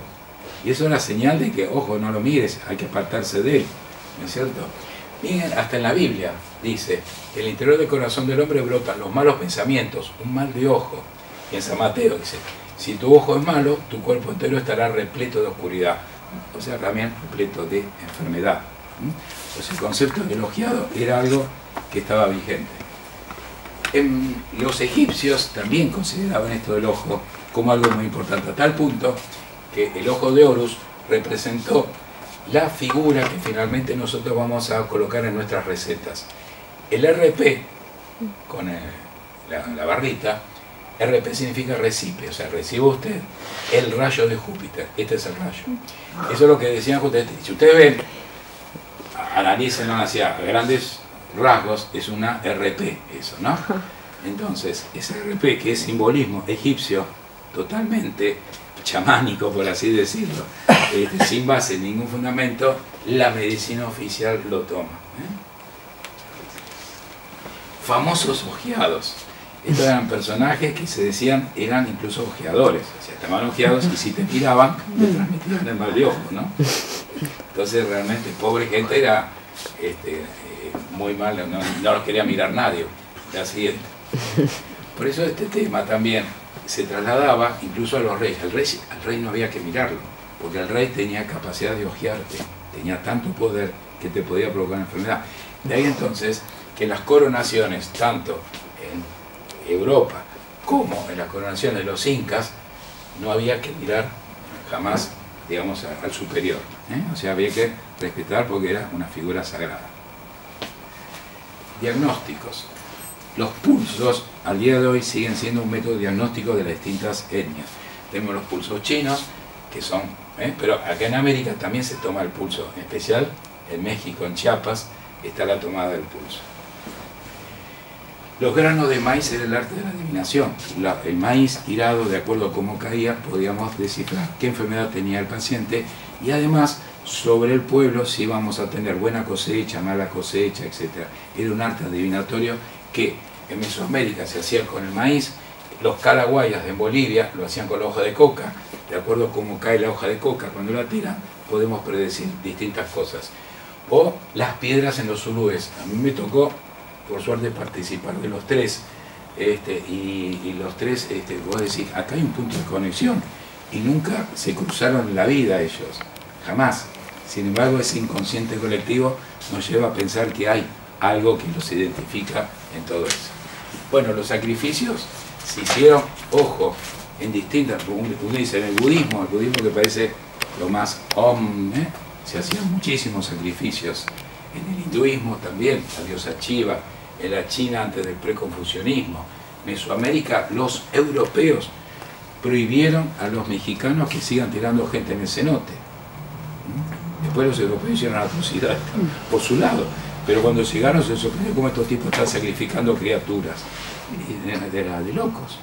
Y eso era señal de que, ojo, no lo mires, hay que apartarse de él, ¿no es cierto? Miren, hasta en la Biblia dice que en el interior del corazón del hombre brotan los malos pensamientos, un mal de ojo. Y en San Mateo dice, Si tu ojo es malo, tu cuerpo entero estará repleto de oscuridad, o sea, también repleto de enfermedad. Entonces el concepto del ojeado era algo que estaba vigente. Los egipcios también consideraban esto del ojo como algo muy importante, a tal punto que el ojo de Horus representó la figura que finalmente nosotros vamos a colocar en nuestras recetas. El RP, con la barrita, RP significa recibe, o sea, recibe usted el rayo de Júpiter. Este es el rayo. Eso es lo que decían justamente. Si ustedes ven, analícenlo hacia grandes rasgos, es una RP, eso, ¿no? Entonces, ese RP, que es simbolismo egipcio, totalmente chamánico, por así decirlo, sin base en ningún fundamento, la medicina oficial lo toma. Famosos ojeados. Estos eran personajes que se decían eran incluso ojeadores, o sea, estaban ojeados y si te miraban, te transmitían el mal de ojo, ¿no? Entonces realmente pobre gente era muy mal, no los quería mirar nadie. La siguiente. Por eso este tema también se trasladaba incluso a los reyes. Al rey no había que mirarlo, porque el rey tenía capacidad de ojearte, tenía tanto poder que te podía provocar enfermedad. De ahí entonces que las coronaciones, tanto en Europa como en las coronaciones de los incas, no había que mirar jamás, digamos, al superior, o sea, había que respetar porque era una figura sagrada. Diagnósticos. Los pulsos al día de hoy siguen siendo un método diagnóstico de las distintas etnias. Tenemos los pulsos chinos, que son, pero acá en América también se toma el pulso, en especial en México, en Chiapas, está la tomada del pulso. Los granos de maíz era el arte de la adivinación. El maíz tirado, de acuerdo a cómo caía, podíamos descifrar qué enfermedad tenía el paciente y además sobre el pueblo si íbamos a tener buena cosecha, mala cosecha, etc. Era un arte adivinatorio que en Mesoamérica se hacía con el maíz, los calaguayas en Bolivia lo hacían con la hoja de coca. De acuerdo a cómo cae la hoja de coca cuando la tiran, podemos predecir distintas cosas. O las piedras en los zulúes. A mí me tocó, por suerte, participar de los tres, y los tres, vos decís, acá hay un punto de conexión, y nunca se cruzaron en la vida ellos, jamás. Sin embargo, ese inconsciente colectivo nos lleva a pensar que hay algo que los identifica en todo eso. Bueno, los sacrificios se hicieron, ojo, en distintas, uno dice, en el budismo que parece lo más se hacían muchísimos sacrificios. En el hinduismo también, la diosa Shiva, en la China antes del preconfucianismo. Mesoamérica, los europeos prohibieron a los mexicanos que sigan tirando gente en el cenote. Después los europeos hicieron atrocidades por su lado, pero cuando llegaron se sorprendió cómo estos tipos están sacrificando criaturas. Era de locos.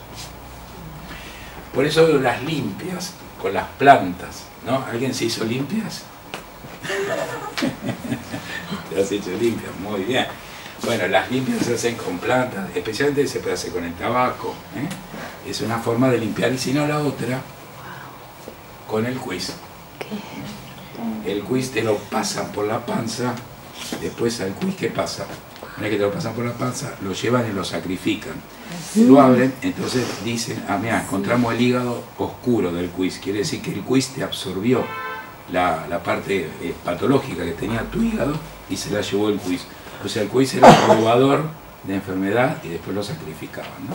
Por eso las limpias con las plantas, ¿no? ¿Alguien se hizo limpias? Te has hecho limpias, muy bien. Bueno, las limpias se hacen con plantas, especialmente se puede hacer con el tabaco, es una forma de limpiar, y si no la otra, con el quiz. El quiz te lo pasan por la panza, después al quiz, ¿qué pasa? Una vez que te lo pasan por la panza, lo llevan y lo sacrifican. Lo abren, entonces dicen, mira, encontramos el hígado oscuro del quiz, quiere decir que el quiz te absorbió la parte patológica que tenía tu hígado y se la llevó el quiz. O sea, el quiz era el probador de enfermedad y después lo sacrificaban, ¿no?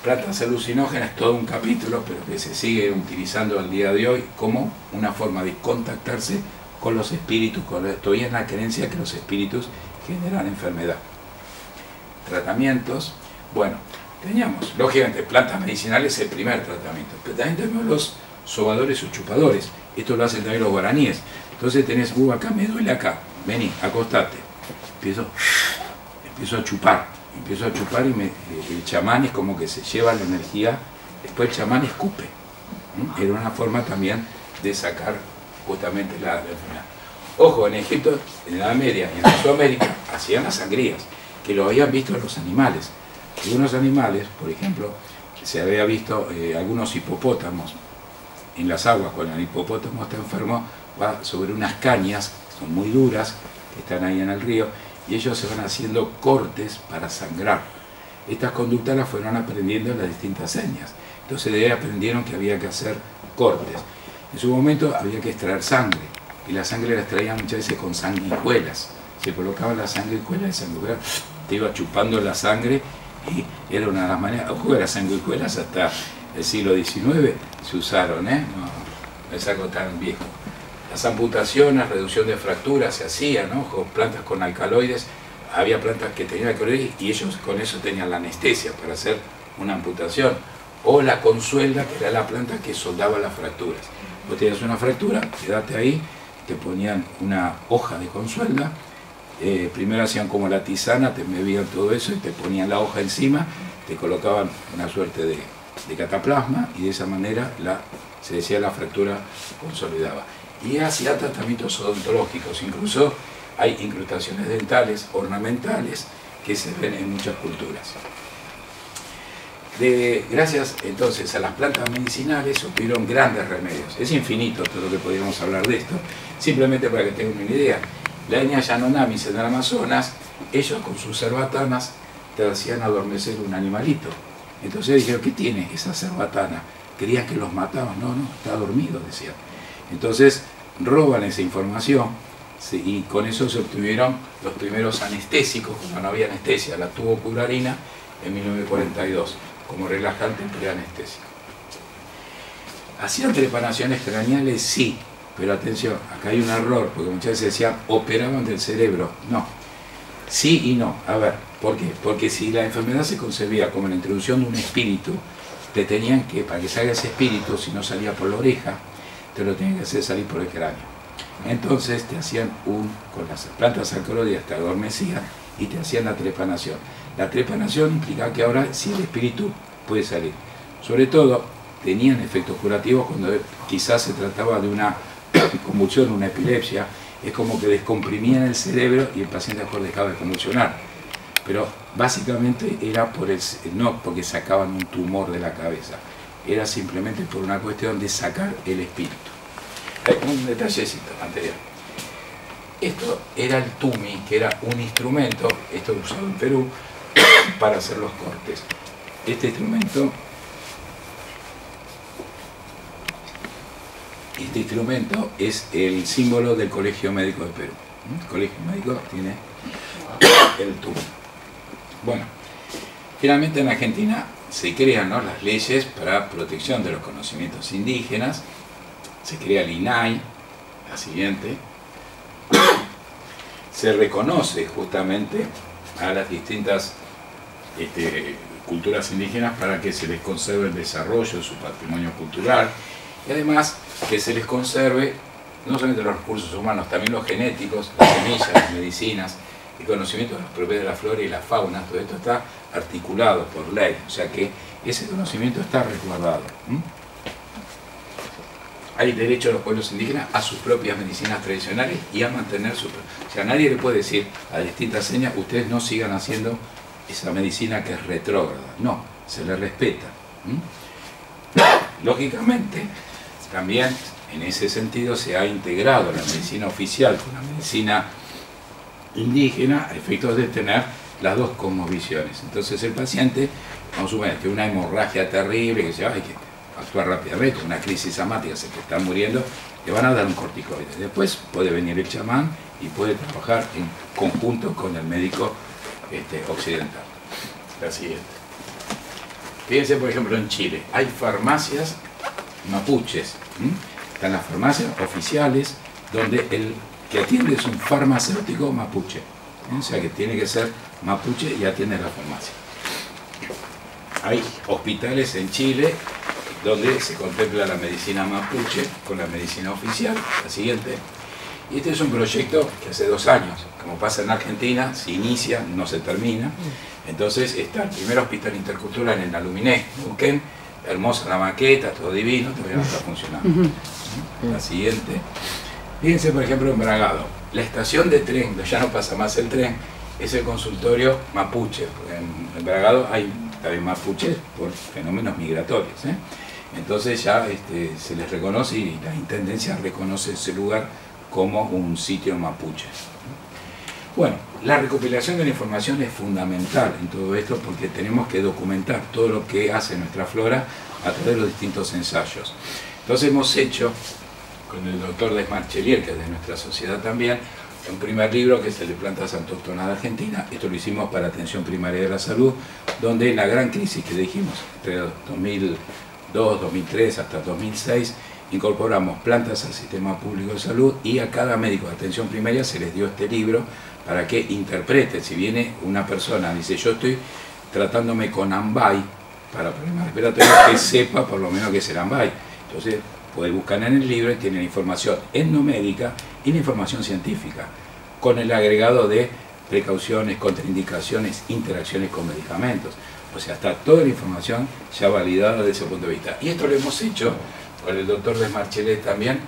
Plantas alucinógenas, todo un capítulo, pero que se sigue utilizando al día de hoy como una forma de contactarse con los espíritus. Todavía es la creencia que los espíritus generan enfermedad. Tratamientos, bueno, teníamos, lógicamente, plantas medicinales, el primer tratamiento, pero también tenemos los sobadores o chupadores. Esto lo hacen también los guaraníes. Entonces tenés, acá me duele acá, vení, acostate. Empiezo a chupar y el chamán es como que se lleva la energía, después el chamán escupe. Era una forma también de sacar justamente la enfermedad. Ojo, en Egipto, en la Edad Media y en Mesoamérica hacían las sangrías, que lo habían visto los animales. Algunos animales, por ejemplo, se había visto algunos hipopótamos en las aguas. Cuando el hipopótamo está enfermo, va sobre unas cañas, que son muy duras, que están ahí en el río, y ellos se van haciendo cortes para sangrar. Estas conductas las fueron aprendiendo en las distintas etnias. Entonces de ahí aprendieron que había que hacer cortes. En su momento había que extraer sangre, y la sangre la extraían muchas veces con sanguijuelas. Se colocaba la sanguijuela y sanguijuela te iba chupando la sangre, y era una de las maneras. Ojo, las sanguijuelas hasta el siglo XIX se usaron, no es algo tan viejo. Las amputaciones, reducción de fracturas se hacían, ¿no? Con plantas con alcaloides. Había plantas que tenían alcaloides y ellos con eso tenían la anestesia para hacer una amputación. O la consuelda, que era la planta que soldaba las fracturas. Vos tenías una fractura, quedate ahí, te ponían una hoja de consuelda, primero hacían como la tisana, te embebían todo eso y te ponían la hoja encima, te colocaban una suerte de cataplasma y de esa manera se decía la fractura consolidaba. Y hacía tratamientos odontológicos, incluso hay incrustaciones dentales, ornamentales, que se ven en muchas culturas. Gracias entonces a las plantas medicinales se obtuvieron grandes remedios. Es infinito todo lo que podríamos hablar de esto, simplemente para que tengan una idea. La etnia Yanomamis en el Amazonas, ellos con sus cerbatanas te hacían adormecer un animalito. Entonces dijeron, ¿qué tiene esa cerbatana? Creían que los mataban. No, está dormido, decían. Entonces roban esa información, sí, y con eso se obtuvieron los primeros anestésicos, cuando no había anestesia, la tubocurarina en 1942, como relajante preanestésico. ¿Hacían trepanaciones craneales? Sí, pero atención, acá hay un error, porque muchas veces decían, operaban del cerebro. No, sí y no. A ver, ¿por qué? Porque si la enfermedad se concebía como la introducción de un espíritu, te tenían que, para que salga ese espíritu, si no salía por la oreja, te lo tenían que hacer salir por el cráneo. Entonces te hacían con las plantas alcaloides te adormecían y te hacían la trepanación. La trepanación implica que ahora sí el espíritu puede salir. Sobre todo, tenían efectos curativos cuando quizás se trataba de una convulsión, una epilepsia. Es como que descomprimían el cerebro y el paciente mejor dejaba de convulsionar. Pero básicamente era no porque sacaban un tumor de la cabeza, era simplemente por una cuestión de sacar el espíritu. Un detallecito anterior. Esto era el tumi, que era un instrumento, esto usado en Perú, para hacer los cortes. Este instrumento es el símbolo del Colegio Médico de Perú. El Colegio Médico tiene el tumi. Bueno, finalmente en Argentina se crean, ¿no?, las leyes para protección de los conocimientos indígenas. Se crea el INAI, la siguiente. Se reconoce justamente a las distintas culturas indígenas para que se les conserve el desarrollo de su patrimonio cultural y además que se les conserve no solamente los recursos humanos, también los genéticos, las semillas, las medicinas, el conocimiento de las propiedades de la flora y la fauna. Todo esto está articulado por ley, o sea que ese conocimiento está resguardado. Hay derecho a los pueblos indígenas a sus propias medicinas tradicionales y a mantener su... O sea, nadie le puede decir a distintas señas, ustedes no sigan haciendo esa medicina que es retrógrada. No, se le respeta. Lógicamente, también en ese sentido se ha integrado la medicina oficial con la medicina indígena a efectos de tener las dos cosmovisiones. Entonces el paciente, vamos a suponer que una hemorragia terrible, que hay que actuar rápidamente, una crisis amática, se te está muriendo, le van a dar un corticoide. Después puede venir el chamán y puede trabajar en conjunto con el médico occidental. La siguiente. Fíjense, por ejemplo, en Chile hay farmacias mapuches. Están las farmacias oficiales donde el que atiende es un farmacéutico mapuche. O sea que tiene que ser mapuche y atiende la farmacia. Hay hospitales en Chile donde se contempla la medicina mapuche con la medicina oficial. La siguiente. Y este es un proyecto que hace 2 años, como pasa en Argentina, se inicia, no se termina. Entonces está el primer hospital intercultural en Aluminé, Neuquén, hermosa la maqueta, todo divino, todavía no está funcionando. La siguiente. Fíjense, por ejemplo, en Bragado, la estación de tren, donde ya no pasa más el tren, es el consultorio mapuche. En Bragado hay también mapuches por fenómenos migratorios. Entonces ya se les reconoce y la intendencia reconoce ese lugar como un sitio mapuche. Bueno, la recopilación de la información es fundamental en todo esto porque tenemos que documentar todo lo que hace nuestra flora a través de los distintos ensayos. Entonces hemos hecho, con el doctor Desmarchelier, que es de nuestra sociedad también, un primer libro que es el de plantas autóctonas de Argentina. Esto lo hicimos para atención primaria de la salud, donde la gran crisis que dijimos, entre 2002, 2003 hasta 2006, incorporamos plantas al sistema público de salud y a cada médico de atención primaria se les dio este libro para que interpreten. Si viene una persona y dice yo estoy tratándome con Ambay para problemas respiratorios, que sepa por lo menos que es el Ambay. Entonces pueden buscar en el libro y tienen información etnomédica y la información científica, con el agregado de precauciones, contraindicaciones, interacciones con medicamentos. O sea, está toda la información ya validada desde ese punto de vista. Y esto lo hemos hecho con el doctor Desmarchelet también,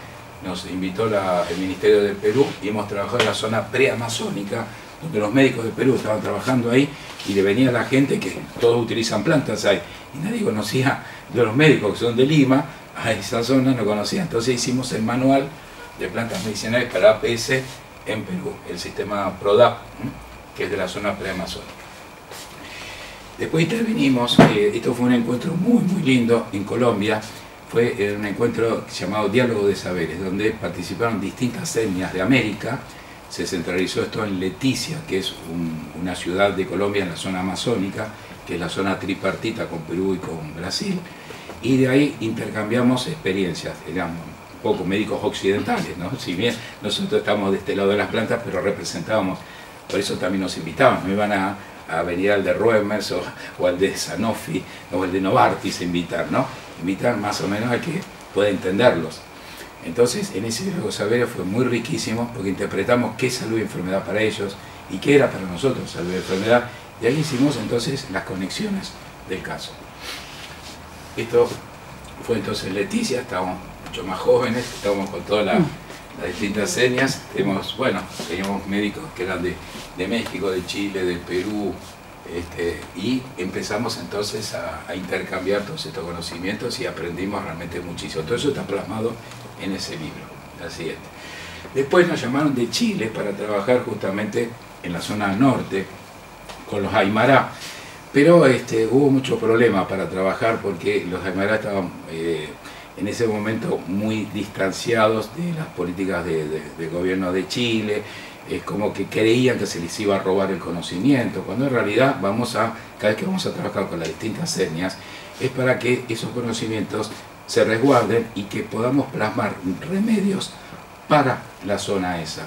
nos invitó el Ministerio del Perú y hemos trabajado en la zona preamazónica, donde los médicos de Perú estaban trabajando ahí y le venía la gente que todos utilizan plantas ahí. Y nadie conocía, de los médicos que son de Lima, a esa zona no conocía. Entonces hicimos el manual de plantas medicinales para APS en Perú, el sistema PRODAP, que es de la zona preamazónica. Después intervenimos, esto fue un encuentro muy lindo en Colombia, fue un encuentro llamado Diálogo de Saberes, donde participaron distintas etnias de América. Se centralizó esto en Leticia, que es una ciudad de Colombia en la zona amazónica, que es la zona tripartita con Perú y con Brasil, y de ahí intercambiamos experiencias, digamos, un poco médicos occidentales, ¿no? Si bien nosotros estamos de este lado de las plantas, pero representábamos, por eso también nos invitaban, no iban a venir al de Roemers o al de Sanofi o al de Novartis a invitar, ¿no? Invitar más o menos a que pueda entenderlos. Entonces, en ese diálogo de saberes fue muy riquísimo porque interpretamos qué es salud y enfermedad para ellos y qué era para nosotros salud y enfermedad, y ahí hicimos entonces las conexiones del caso. Esto fue entonces Leticia, estábamos mucho más jóvenes, estábamos con todas las distintas etnias, teníamos médicos que eran de México, de Chile, de Perú, y empezamos entonces a intercambiar todos estos conocimientos y aprendimos realmente muchísimo. Todo eso está plasmado en ese libro, el siguiente. Después nos llamaron de Chile para trabajar justamente en la zona norte con los Aymara, pero hubo mucho problema para trabajar porque los Aymara estaban en ese momento muy distanciados de las políticas del gobierno de Chile. Es como que creían que se les iba a robar el conocimiento, cuando en realidad cada vez que vamos a trabajar con las distintas etnias, es para que esos conocimientos se resguarden y que podamos plasmar remedios para la zona esa.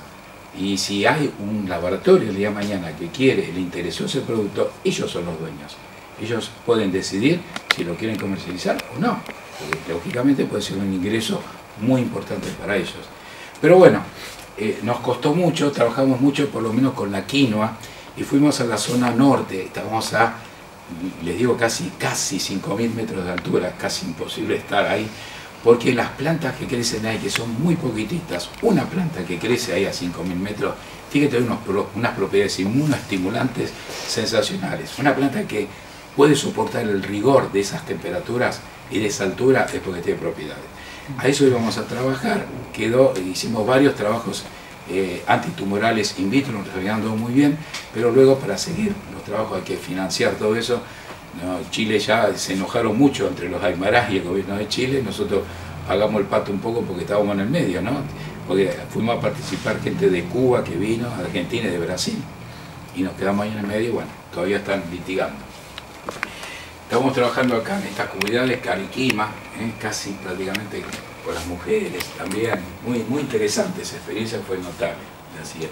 Y si hay un laboratorio el día de mañana que quiere, le interesó ese producto, ellos son los dueños. Ellos pueden decidir si lo quieren comercializar o no, porque lógicamente puede ser un ingreso muy importante para ellos. Pero bueno, nos costó mucho, trabajamos mucho por lo menos con la quinoa y fuimos a la zona norte, estábamos a, les digo, casi 5.000 metros de altura, casi imposible estar ahí, porque las plantas que crecen ahí, que son muy poquititas, una planta que crece ahí a 5.000 metros, tiene que tener unas propiedades inmunoestimulantes sensacionales. Una planta que puede soportar el rigor de esas temperaturas y de esa altura es porque tiene propiedades. A eso íbamos a trabajar, hicimos varios trabajos antitumorales in vitro, nos andó muy bien, pero luego para seguir los trabajos hay que financiar todo eso. No, Chile ya se enojaron mucho entre los aymarás y el gobierno de Chile, nosotros pagamos el pato un poco porque estábamos en el medio, ¿no? Porque fuimos a participar gente de Cuba que vino, de Argentina y de Brasil, y nos quedamos ahí en el medio y bueno, todavía están litigando. Estamos trabajando acá en estas comunidades, Cariquima, casi prácticamente con las mujeres también, muy interesante esa experiencia, fue notable. Así es.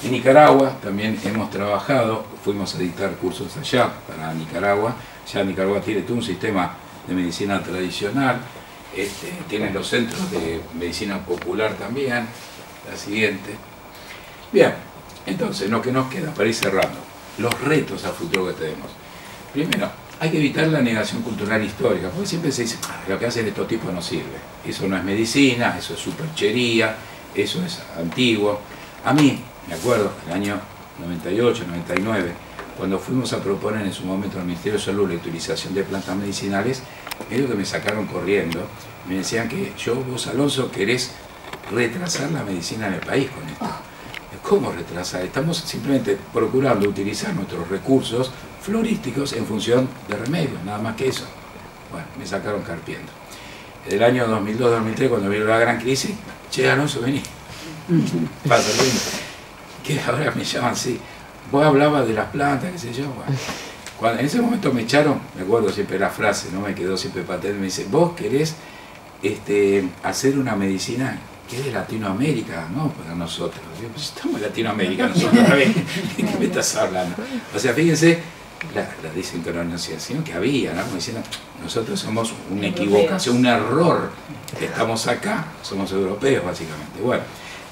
En Nicaragua también hemos trabajado, fuimos a dictar cursos allá para Nicaragua. Ya Nicaragua tiene todo un sistema de medicina tradicional, tienen los centros de medicina popular también. La siguiente. Bien, entonces lo que nos queda para ir cerrando, los retos a futuro que tenemos. Primero, hay que evitar la negación cultural histórica, porque siempre se dice, lo que hacen estos tipos no sirve. Eso no es medicina, eso es superchería, eso es antiguo. A mí, me acuerdo, el año 98, 99, cuando fuimos a proponer en su momento al Ministerio de Salud la utilización de plantas medicinales, medio que me sacaron corriendo. Me decían que vos, Alonso, querés retrasar la medicina en el país con esto. ¿Cómo retrasar? Estamos simplemente procurando utilizar nuestros recursos florísticos en función de remedios, nada más que eso. Bueno, me sacaron carpiendo. En el año 2002-2003, cuando vino la gran crisis, che, Alonso, vení. Pasa lo mismo. Que ahora me llaman así. Vos hablabas de las plantas, qué sé yo. Bueno. Cuando en ese momento me echaron, me acuerdo siempre la frase, no me quedó siempre patente, me dice, vos querés hacer una medicina que es de Latinoamérica, no para nosotros. Digo, pues estamos en Latinoamérica nosotros, ¿de qué me estás hablando? O sea, fíjense la desincronización que había, ¿no? Como diciendo, nosotros somos una equivocación, un error, estamos acá, somos europeos básicamente. Bueno,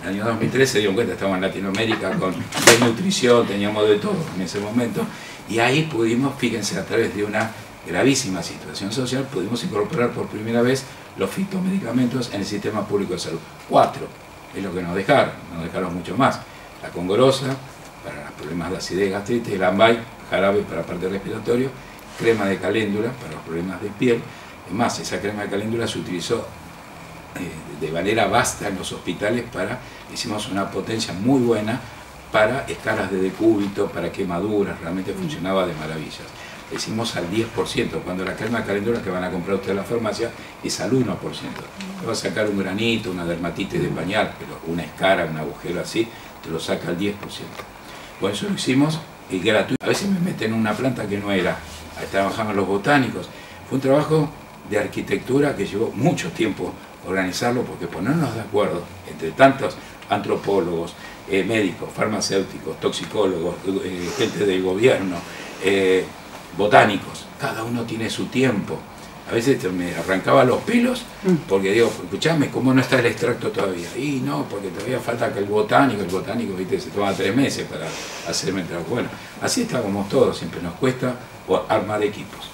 en el año 2003 se dieron cuenta, estábamos en Latinoamérica con desnutrición, teníamos de todo en ese momento, y ahí pudimos, fíjense, a través de una gravísima situación social, pudimos incorporar por primera vez los fitomedicamentos en el sistema público de salud. 4 es lo que nos dejaron mucho más. La congorosa, para los problemas de acidez, gastritis, el ambay, jarabe para parte respiratorio, crema de caléndula para los problemas de piel. Es más, esa crema de caléndula se utilizó de manera vasta en los hospitales hicimos una potencia muy buena para escalas de decúbito, para quemaduras, realmente funcionaba de maravillas. Decimos al 10%, cuando la crema de caléndula que van a comprar ustedes en la farmacia es al 1%. Te va a sacar un granito, una dermatitis de pañal, pero una escara, un agujero así, te lo saca al 10%. Bueno, eso lo hicimos gratuito. A veces me meten en una planta que no era, ahí trabajaban los botánicos. Fue un trabajo de arquitectura que llevó mucho tiempo organizarlo, porque ponernos de acuerdo entre tantos antropólogos, médicos, farmacéuticos, toxicólogos, gente del gobierno, botánicos, cada uno tiene su tiempo. A veces me arrancaba los pelos porque digo, escuchame, ¿cómo no está el extracto todavía? Y no, porque todavía falta que el botánico, ¿viste? Se toma 3 meses para hacerme el trabajo. Bueno, así estábamos todos, siempre nos cuesta armar equipos.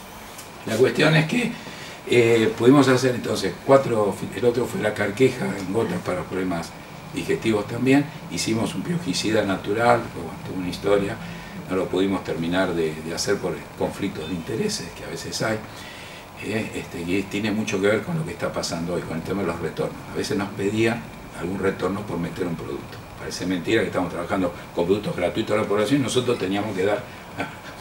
La cuestión es que pudimos hacer entonces 4, el otro fue la carqueja en gotas para problemas digestivos también, hicimos un piojicida natural, tuvo una historia, no lo pudimos terminar de hacer por conflictos de intereses que a veces hay, y tiene mucho que ver con lo que está pasando hoy, con el tema de los retornos. A veces nos pedían algún retorno por meter un producto. Parece mentira que estamos trabajando con productos gratuitos a la población y nosotros teníamos que dar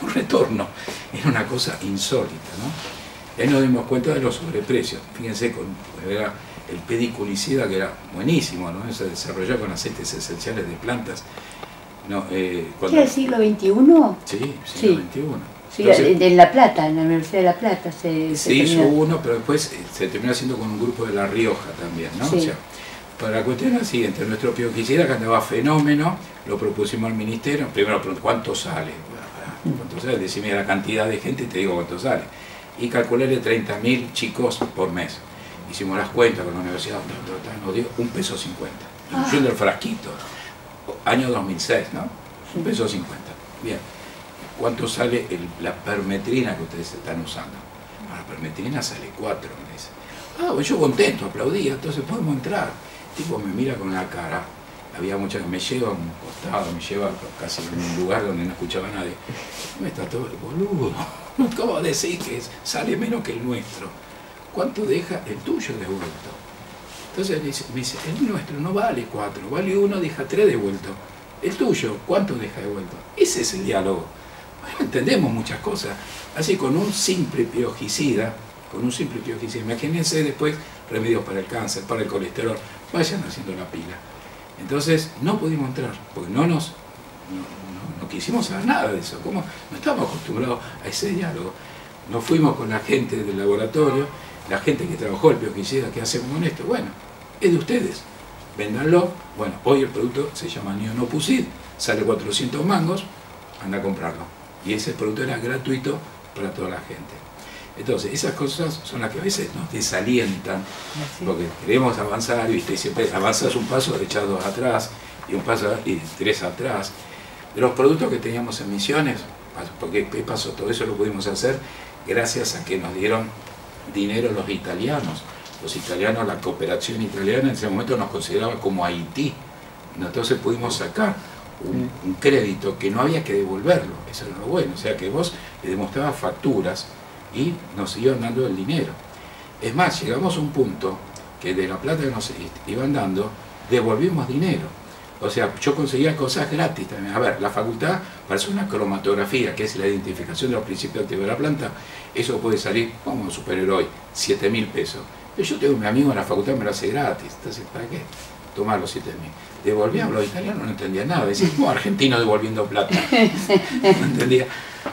un retorno. Era una cosa insólita, ¿no? Y ahí nos dimos cuenta de los sobreprecios. Fíjense, era el pediculicida, que era buenísimo, ¿no? Se desarrolló con aceites esenciales de plantas. No, ¿Qué es el siglo XXI? Sí, siglo XXI. Sí, en La Plata, en la Universidad de La Plata se hizo uno, pero después se terminó haciendo con un grupo de La Rioja también, ¿no? Sí. O sea, para la cuestión es la siguiente, nuestro piojicida que andaba fenómeno, lo propusimos al ministerio, primero, ¿cuánto sale? ¿Cuánto sale? Decime la cantidad de gente y te digo cuánto sale. Y calcularle 30.000 chicos por mes. Hicimos las cuentas con la universidad, nos dio $1.50, incluyendo el frasquito. Año 2006, ¿no? $1.50. Bien. ¿Cuánto sale la permetrina que ustedes están usando? La permetrina sale 4, me dice. Pues yo contento, aplaudía, entonces podemos entrar. El tipo me mira con la cara. Había mucha que me lleva a un costado, me lleva casi en un lugar donde no escuchaba a nadie. Me está todo el boludo. ¿Cómo decís que sale menos que el nuestro? ¿Cuánto deja el tuyo devuelto? Entonces me dice, el nuestro no vale 4, vale 1, deja 3 devuelto. El tuyo, ¿cuánto deja devuelto? Ese es el diálogo. Bueno, entendemos muchas cosas. Así con un simple piojicida, imagínense después remedios para el cáncer, para el colesterol, vayan haciendo la pila. Entonces no pudimos entrar, porque no quisimos saber nada de eso. ¿Cómo? No estábamos acostumbrados a ese diálogo. Nos fuimos con la gente del laboratorio, la gente que trabajó el piojicida, ¿qué hacemos con esto? Bueno, es de ustedes, véndanlo. Bueno, hoy el producto se llama Neonopusid, sale 400 mangos, anda a comprarlo. Y ese producto era gratuito para toda la gente. Entonces, esas cosas son las que a veces nos desalientan, porque queremos avanzar, ¿viste? Y siempre avanzas un paso, echas 2 atrás, y un paso y 3 atrás. De los productos que teníamos en Misiones, porque ¿qué pasó? Todo eso lo pudimos hacer gracias a que nos dieron dinero los italianos. Los italianos, la cooperación italiana en ese momento nos consideraba como Haití. Entonces pudimos sacar un crédito que no había que devolverlo, eso era lo bueno, o sea que vos le demostrabas facturas y nos iban dando el dinero. Es más, llegamos a un punto que de la plata que nos iban dando, devolvimos dinero. O sea, yo conseguía cosas gratis también. A ver, la facultad parece una cromatografía, que es la identificación de los principios activos de la planta. Eso puede salir como un superhéroe 7.000 pesos. Pero yo tengo un amigo en la facultad, me lo hace gratis. Entonces, ¿para qué? Tomar los 7.000. Devolvía a los italianos, no entendía nada. Decía, como argentino devolviendo plata. No entendía.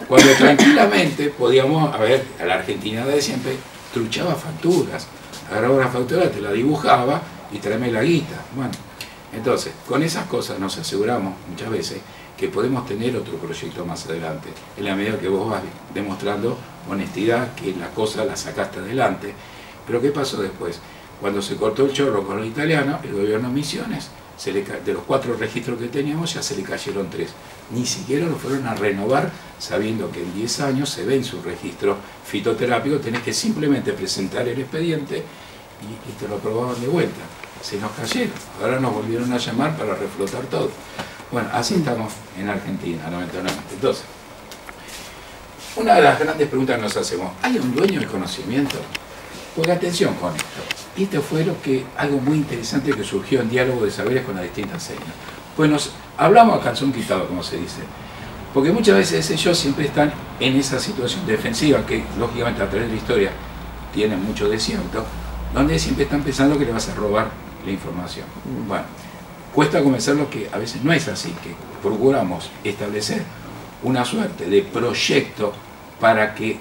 Cuando tranquilamente podíamos, a ver, a la Argentina de siempre, truchaba facturas. Agarraba la factura, te la dibujaba y tráeme la guita. Bueno, entonces, con esas cosas nos aseguramos muchas veces que podemos tener otro proyecto más adelante, en la medida que vos vas demostrando honestidad, que las cosas las sacaste adelante. Pero ¿qué pasó después? Cuando se cortó el chorro con los italianos, el gobierno de Misiones, de los 4 registros que teníamos, ya se le cayeron 3. Ni siquiera lo fueron a renovar, sabiendo que en 10 años se ven su registro fitoterápico, tenés que simplemente presentar el expediente y te lo aprobaban de vuelta. Se nos cayeron, ahora nos volvieron a llamar para reflotar todo. Bueno, así estamos en Argentina, lamentablemente. Entonces, una de las grandes preguntas que nos hacemos, ¿hay un dueño del conocimiento? Porque atención con esto. Esto fue algo muy interesante que surgió en diálogo de saberes con las distintas señas. Pues nos hablamos a calzón quitado, como se dice. Porque muchas veces ellos siempre están en esa situación defensiva, que lógicamente a través de la historia tienen mucho desierto, donde siempre están pensando que le vas a robar la información. Bueno, cuesta convencerlos que a veces no es así, que procuramos establecer una suerte de proyecto para que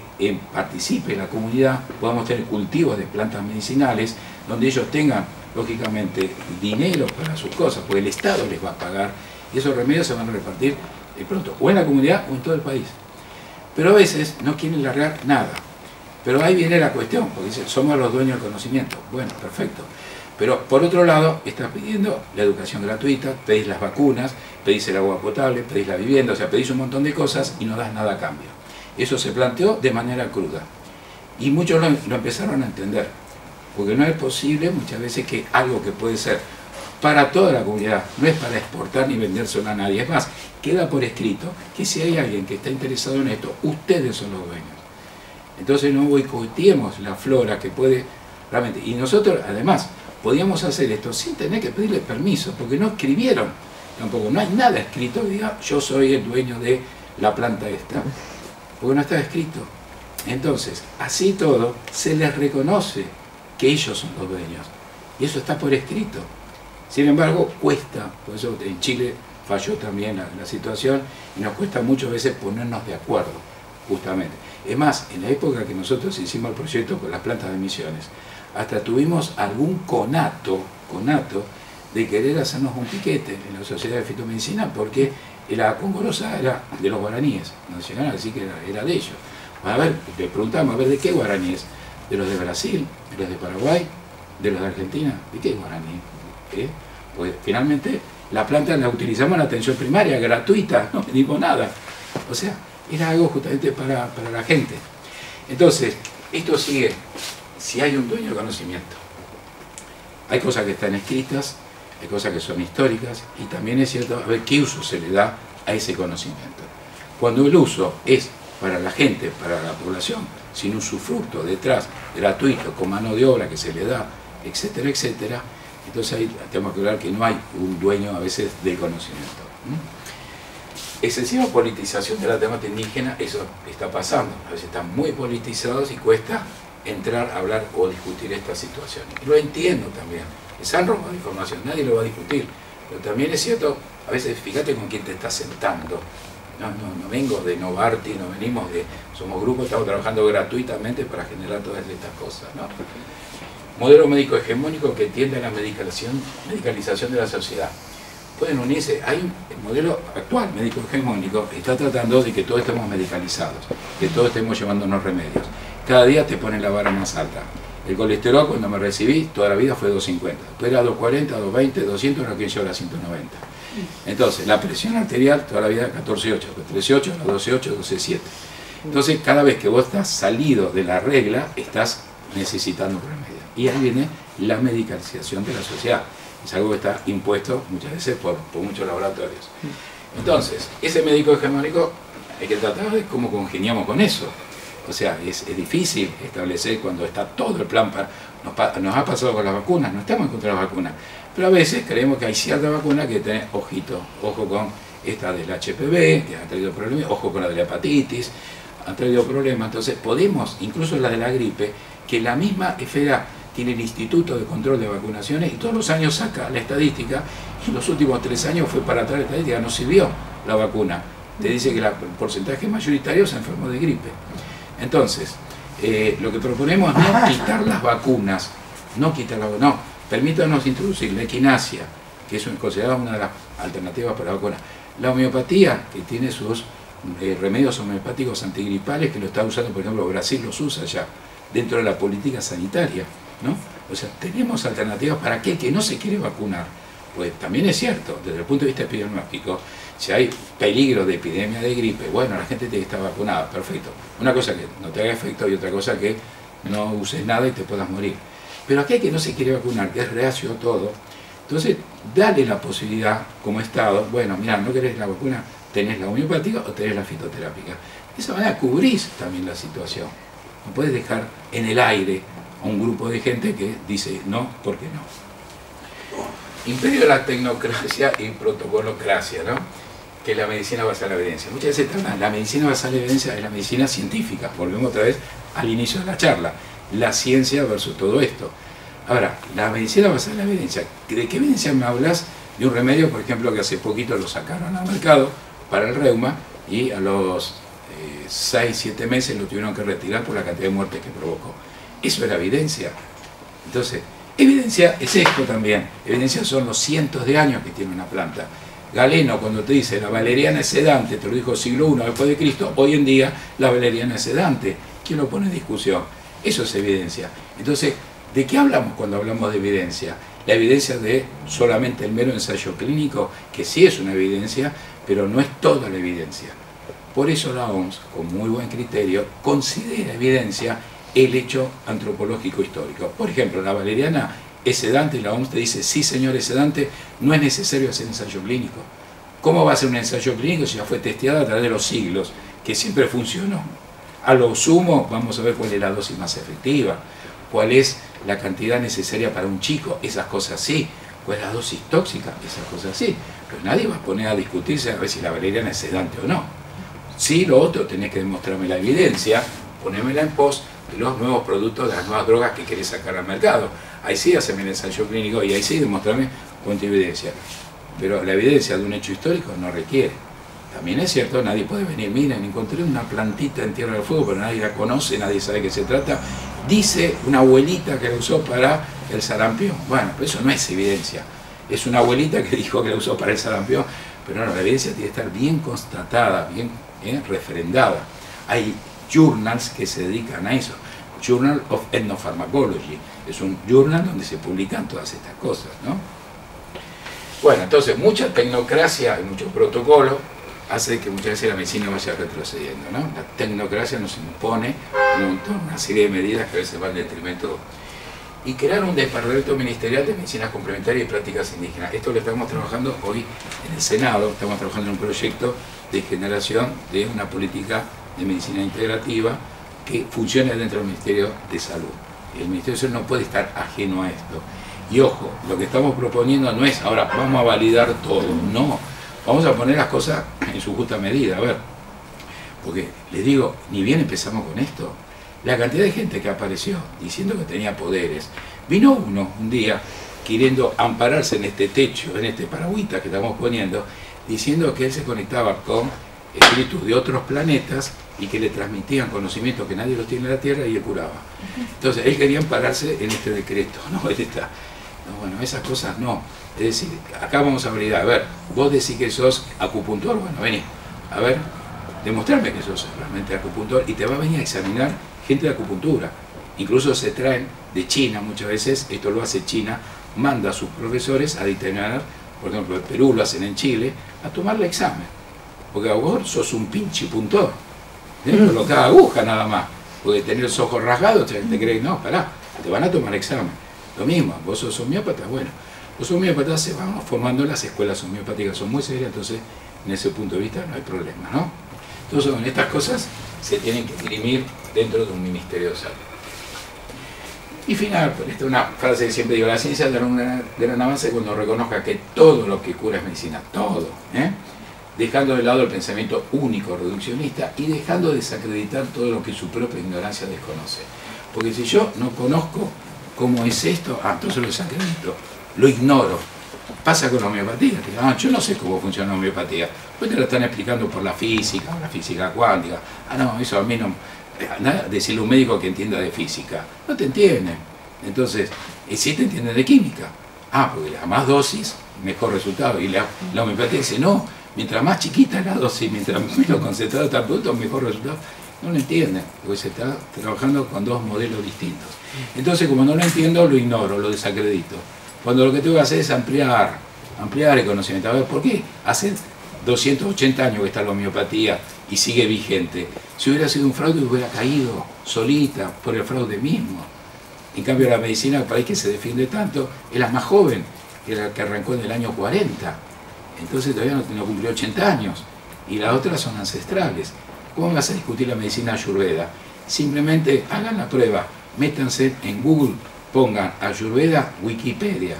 participe la comunidad, podamos tener cultivos de plantas medicinales, donde ellos tengan, lógicamente, dinero para sus cosas, porque el Estado les va a pagar, y esos remedios se van a repartir de pronto, o en la comunidad o en todo el país. Pero a veces no quieren largar nada. Pero ahí viene la cuestión, porque dicen, somos los dueños del conocimiento. Bueno, perfecto. Pero por otro lado, estás pidiendo la educación gratuita, pedís las vacunas, pedís el agua potable, pedís la vivienda, o sea, pedís un montón de cosas y no das nada a cambio. Eso se planteó de manera cruda. Y muchos lo empezaron a entender. Porque no es posible muchas veces que algo que puede ser para toda la comunidad, no es para exportar ni vendérselo a nadie. Es más, queda por escrito que si hay alguien que está interesado en esto, ustedes son los dueños. Entonces no boicoteemos la flora que puede realmente. Y nosotros, además, podíamos hacer esto sin tener que pedirle permiso, porque no escribieron tampoco. No hay nada escrito que diga, yo soy el dueño de la planta esta. Porque no está escrito. Entonces, así todo, se les reconoce que ellos son los dueños. Y eso está por escrito. Sin embargo, cuesta, por eso en Chile falló también la situación, y nos cuesta muchas veces ponernos de acuerdo, justamente. Es más, en la época que nosotros hicimos el proyecto con las plantas de Misiones, hasta tuvimos algún conato de querer hacernos un piquete en la Sociedad de Fitomedicina, porque la congorosa era de los guaraníes, nos llegaron a decir que era de ellos. A ver, le preguntamos, a ver, ¿de qué guaraníes? ¿De los de Brasil? ¿De los de Paraguay? ¿De los de Argentina? ¿De qué guaraní? Pues finalmente la planta la utilizamos en la atención primaria, gratuita, no pedimos nada. O sea, era algo justamente para la gente. Entonces, esto sigue, si hay un dueño del conocimiento. Hay cosas que están escritas, hay cosas que son históricas, y también es cierto, a ver qué uso se le da a ese conocimiento. Cuando el uso es para la gente, para la población, sin usufructo detrás, gratuito, con mano de obra que se le da, etcétera, etcétera, entonces ahí tenemos que hablar que no hay un dueño a veces del conocimiento. Excesiva politización de la temática indígena, eso está pasando, a veces están muy politizados y cuesta entrar a hablar o discutir estas situaciones. Lo entiendo también, les han robado información, nadie lo va a discutir, pero también es cierto, a veces fíjate con quién te estás sentando. No vengo de Novartis, no venimos de... Somos grupos, estamos trabajando gratuitamente para generar todas estas cosas, ¿no? Modelo médico hegemónico que tiende a la medicalización de la sociedad. Pueden unirse, el modelo actual médico hegemónico está tratando de que todos estemos medicalizados, que todos estemos llevándonos remedios. Cada día te ponen la vara más alta. El colesterol cuando me recibí toda la vida fue 250, después era 240, 220, 200, ahora que ahora 190. Entonces, la presión arterial toda la vida 14,8, 13,8, 12,8, 12,7. Entonces, cada vez que vos estás salido de la regla, estás necesitando un remedio. Y ahí viene la medicalización de la sociedad. Es algo que está impuesto muchas veces por muchos laboratorios. Entonces, ese médico hegemónico hay que tratar de cómo congeniamos con eso. O sea, es difícil establecer cuando está todo el plan para... Nos ha pasado con las vacunas, no estamos en contra de las vacunas, pero a veces creemos que hay cierta vacuna que tiene ojo con esta del HPV, que ha traído problemas, ojo con la de la hepatitis, han traído problemas. Entonces podemos, incluso la de la gripe, que la misma esfera tiene el Instituto de Control de Vacunaciones y todos los años saca la estadística, y los últimos 3 años fue para atrás la estadística, no sirvió la vacuna. Te dice que el porcentaje mayoritario se enfermó de gripe. Entonces, lo que proponemos es no quitar las vacunas, no, permítanos introducir la equinacia, que es considerada una de las alternativas para la vacuna. La homeopatía, que tiene sus remedios homeopáticos antigripales, que lo está usando, por ejemplo, Brasil los usa ya dentro de la política sanitaria, ¿no? O sea, tenemos alternativas para aquel que no se quiere vacunar. Pues también es cierto, desde el punto de vista epidemiológico, si hay peligro de epidemia de gripe, bueno, la gente tiene que estar vacunada, perfecto. Una cosa que no te haga efecto y otra cosa que no uses nada y te puedas morir. Pero aquel que no se quiere vacunar, que es reacio a todo, entonces dale la posibilidad como Estado, bueno, mira, no querés la vacuna, tenés la homeopática o tenés la fitoterápica. De esa manera cubrís también la situación. No puedes dejar en el aire a un grupo de gente que dice no, ¿por qué no? Imperio de la tecnocracia y protocolocracia, ¿no? Que es la medicina basada en la evidencia. Muchas veces la medicina basada en la evidencia es la medicina científica. Volvemos otra vez al inicio de la charla. La ciencia versus todo esto. Ahora, la medicina basada en la evidencia. ¿De qué evidencia me hablas? De un remedio, por ejemplo, que hace poquito lo sacaron al mercado para el reuma y a los 6-7 meses lo tuvieron que retirar por la cantidad de muertes que provocó. Eso era evidencia. Entonces, evidencia es esto también. Evidencia son los cientos de años que tiene una planta. Galeno, cuando te dice la valeriana es sedante, te lo dijo siglo I después de Cristo, hoy en día la valeriana es sedante. ¿Quién lo pone en discusión? Eso es evidencia. Entonces, ¿de qué hablamos cuando hablamos de evidencia? La evidencia de solamente el mero ensayo clínico, que sí es una evidencia, pero no es toda la evidencia. Por eso la OMS, con muy buen criterio, considera evidencia el hecho antropológico histórico. Por ejemplo, la valeriana es sedante y la OMS te dice, sí señor, es sedante, no es necesario hacer ensayo clínico. ¿Cómo va a ser un ensayo clínico si ya fue testeada a través de los siglos, que siempre funcionó? A lo sumo, vamos a ver cuál es la dosis más efectiva, cuál es la cantidad necesaria para un chico, esas cosas sí, cuál es la dosis tóxica, esas cosas sí. Pero nadie va a poner a discutirse a ver si la valeriana es sedante o no. Sí, lo otro, tenés que demostrarme la evidencia, ponérmela en pos de los nuevos productos, de las nuevas drogas que querés sacar al mercado. Ahí sí haceme el ensayo clínico y ahí sí demostrarme cuánta evidencia. Pero la evidencia de un hecho histórico no requiere. También es cierto, nadie puede venir, miren, encontré una plantita en Tierra del Fuego, pero nadie la conoce, nadie sabe de qué se trata. Dice una abuelita que la usó para el sarampión. Bueno, pero eso no es evidencia. Es una abuelita que dijo que la usó para el sarampión, pero no, la evidencia tiene que estar bien constatada, bien refrendada. Hay journals que se dedican a eso. Journal of Ethnopharmacology. Es un journal donde se publican todas estas cosas, ¿no? Bueno, entonces, mucha tecnocracia y mucho protocolo hace que muchas veces la medicina vaya retrocediendo, ¿no? La tecnocracia nos impone una serie de medidas que a veces van en detrimento. Y crear un departamento ministerial de medicinas complementarias y prácticas indígenas. Esto lo estamos trabajando hoy en el Senado, estamos trabajando en un proyecto de generación de una política de medicina integrativa que funcione dentro del Ministerio de Salud. El Ministerio de Salud no puede estar ajeno a esto. Y ojo, lo que estamos proponiendo no es ahora vamos a validar todo, no. Vamos a poner las cosas en su justa medida, a ver. Porque les digo, ni bien empezamos con esto, la cantidad de gente que apareció diciendo que tenía poderes. Vino uno un día queriendo ampararse en este techo, en este paragüita que estamos poniendo, diciendo que él se conectaba con espíritus de otros planetas y que le transmitían conocimientos que nadie los tiene en la Tierra y él curaba. Entonces él quería ampararse en este decreto, no en esta. No, bueno, esas cosas no. Es decir, acá vamos a validar, a ver, vos decís que sos acupuntor, bueno, vení, a ver, demostrarme que sos realmente acupuntor y te va a venir a examinar gente de acupuntura. Incluso se traen de China muchas veces, esto lo hace China, manda a sus profesores a dictaminar, por ejemplo, en Perú lo hacen en Chile, a tomarle examen. Porque vos sos un pinche puntor, colocás aguja nada más, porque tener los ojos rasgados te crees, no, pará, te van a tomar examen. Lo mismo, vos sos homeópata, bueno, los homeópatas se van formando en las escuelas homeopáticas, son muy serias, entonces en ese punto de vista no hay problema, ¿no? Entonces, con estas cosas se tienen que dirimir dentro de un ministerio de salud. Y final, pues, esta es una frase que siempre digo, la ciencia dará un gran avance cuando reconozca que todo lo que cura es medicina, todo, dejando de lado el pensamiento único reduccionista y dejando de desacreditar todo lo que su propia ignorancia desconoce. Porque si yo no conozco cómo es esto, entonces lo desacredito, lo ignoro. Pasa con la homeopatía, yo no sé cómo funciona la homeopatía, pues te lo están explicando por la física cuántica. No, eso a mí no, decirle a un médico que entienda de física, no te entiende. Entonces, sí te entienden de química. Porque a más dosis, mejor resultado. Y la homeopatía dice, no, mientras más chiquita la dosis, mientras menos concentrado está el producto, mejor resultado. No lo entienden, porque se está trabajando con dos modelos distintos. Entonces, como no lo entiendo, lo ignoro, lo desacredito. Cuando lo que tengo que hacer es ampliar el conocimiento. A ver, ¿por qué hace 280 años que está la homeopatía y sigue vigente? Si hubiera sido un fraude, hubiera caído solita por el fraude mismo. En cambio, la medicina, el país que se defiende tanto, es la más joven, que la que arrancó en el año 40. Entonces todavía no cumplió 80 años. Y las otras son ancestrales. ¿Cómo vas a discutir la medicina ayurveda? Simplemente hagan la prueba, métanse en Google, pongan ayurveda Wikipedia.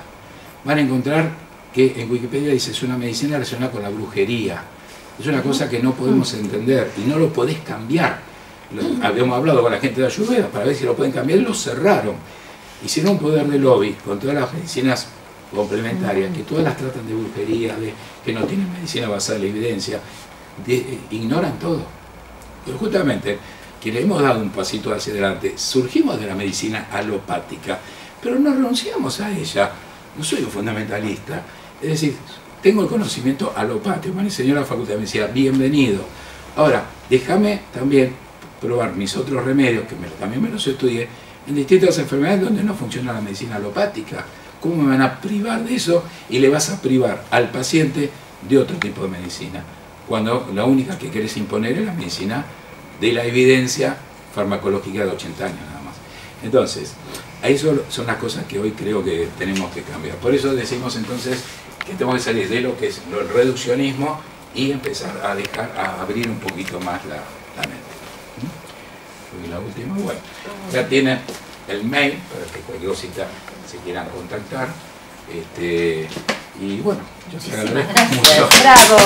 Van a encontrar que en Wikipedia dice es una medicina relacionada con la brujería. Es una cosa que no podemos entender y no lo podés cambiar. Habíamos hablado con la gente de ayurveda para ver si lo pueden cambiar y lo cerraron. Hicieron un poder de lobby con todas las medicinas complementarias, que todas las tratan de brujería, que no tienen medicina basada en la evidencia, ignoran todo. Pero justamente, que le hemos dado un pasito hacia adelante, surgimos de la medicina alopática, pero no renunciamos a ella. No soy un fundamentalista, es decir, tengo el conocimiento alopático. Me enseñó la facultad de medicina, bienvenido. Ahora, déjame también probar mis otros remedios, que también me los estudié, en distintas enfermedades donde no funciona la medicina alopática. ¿Cómo me van a privar de eso? Y le vas a privar al paciente de otro tipo de medicina, cuando la única que querés imponer es la medicina de la evidencia farmacológica de 80 años nada más. Entonces, eso son las cosas que hoy creo que tenemos que cambiar. Por eso decimos entonces que tenemos que salir de lo que es el reduccionismo y empezar a abrir un poquito más la mente. Y la última, bueno, ya tienen el mail para que cualquier cosita se quieran contactar. Y bueno, yo te agradezco mucho. Bravo.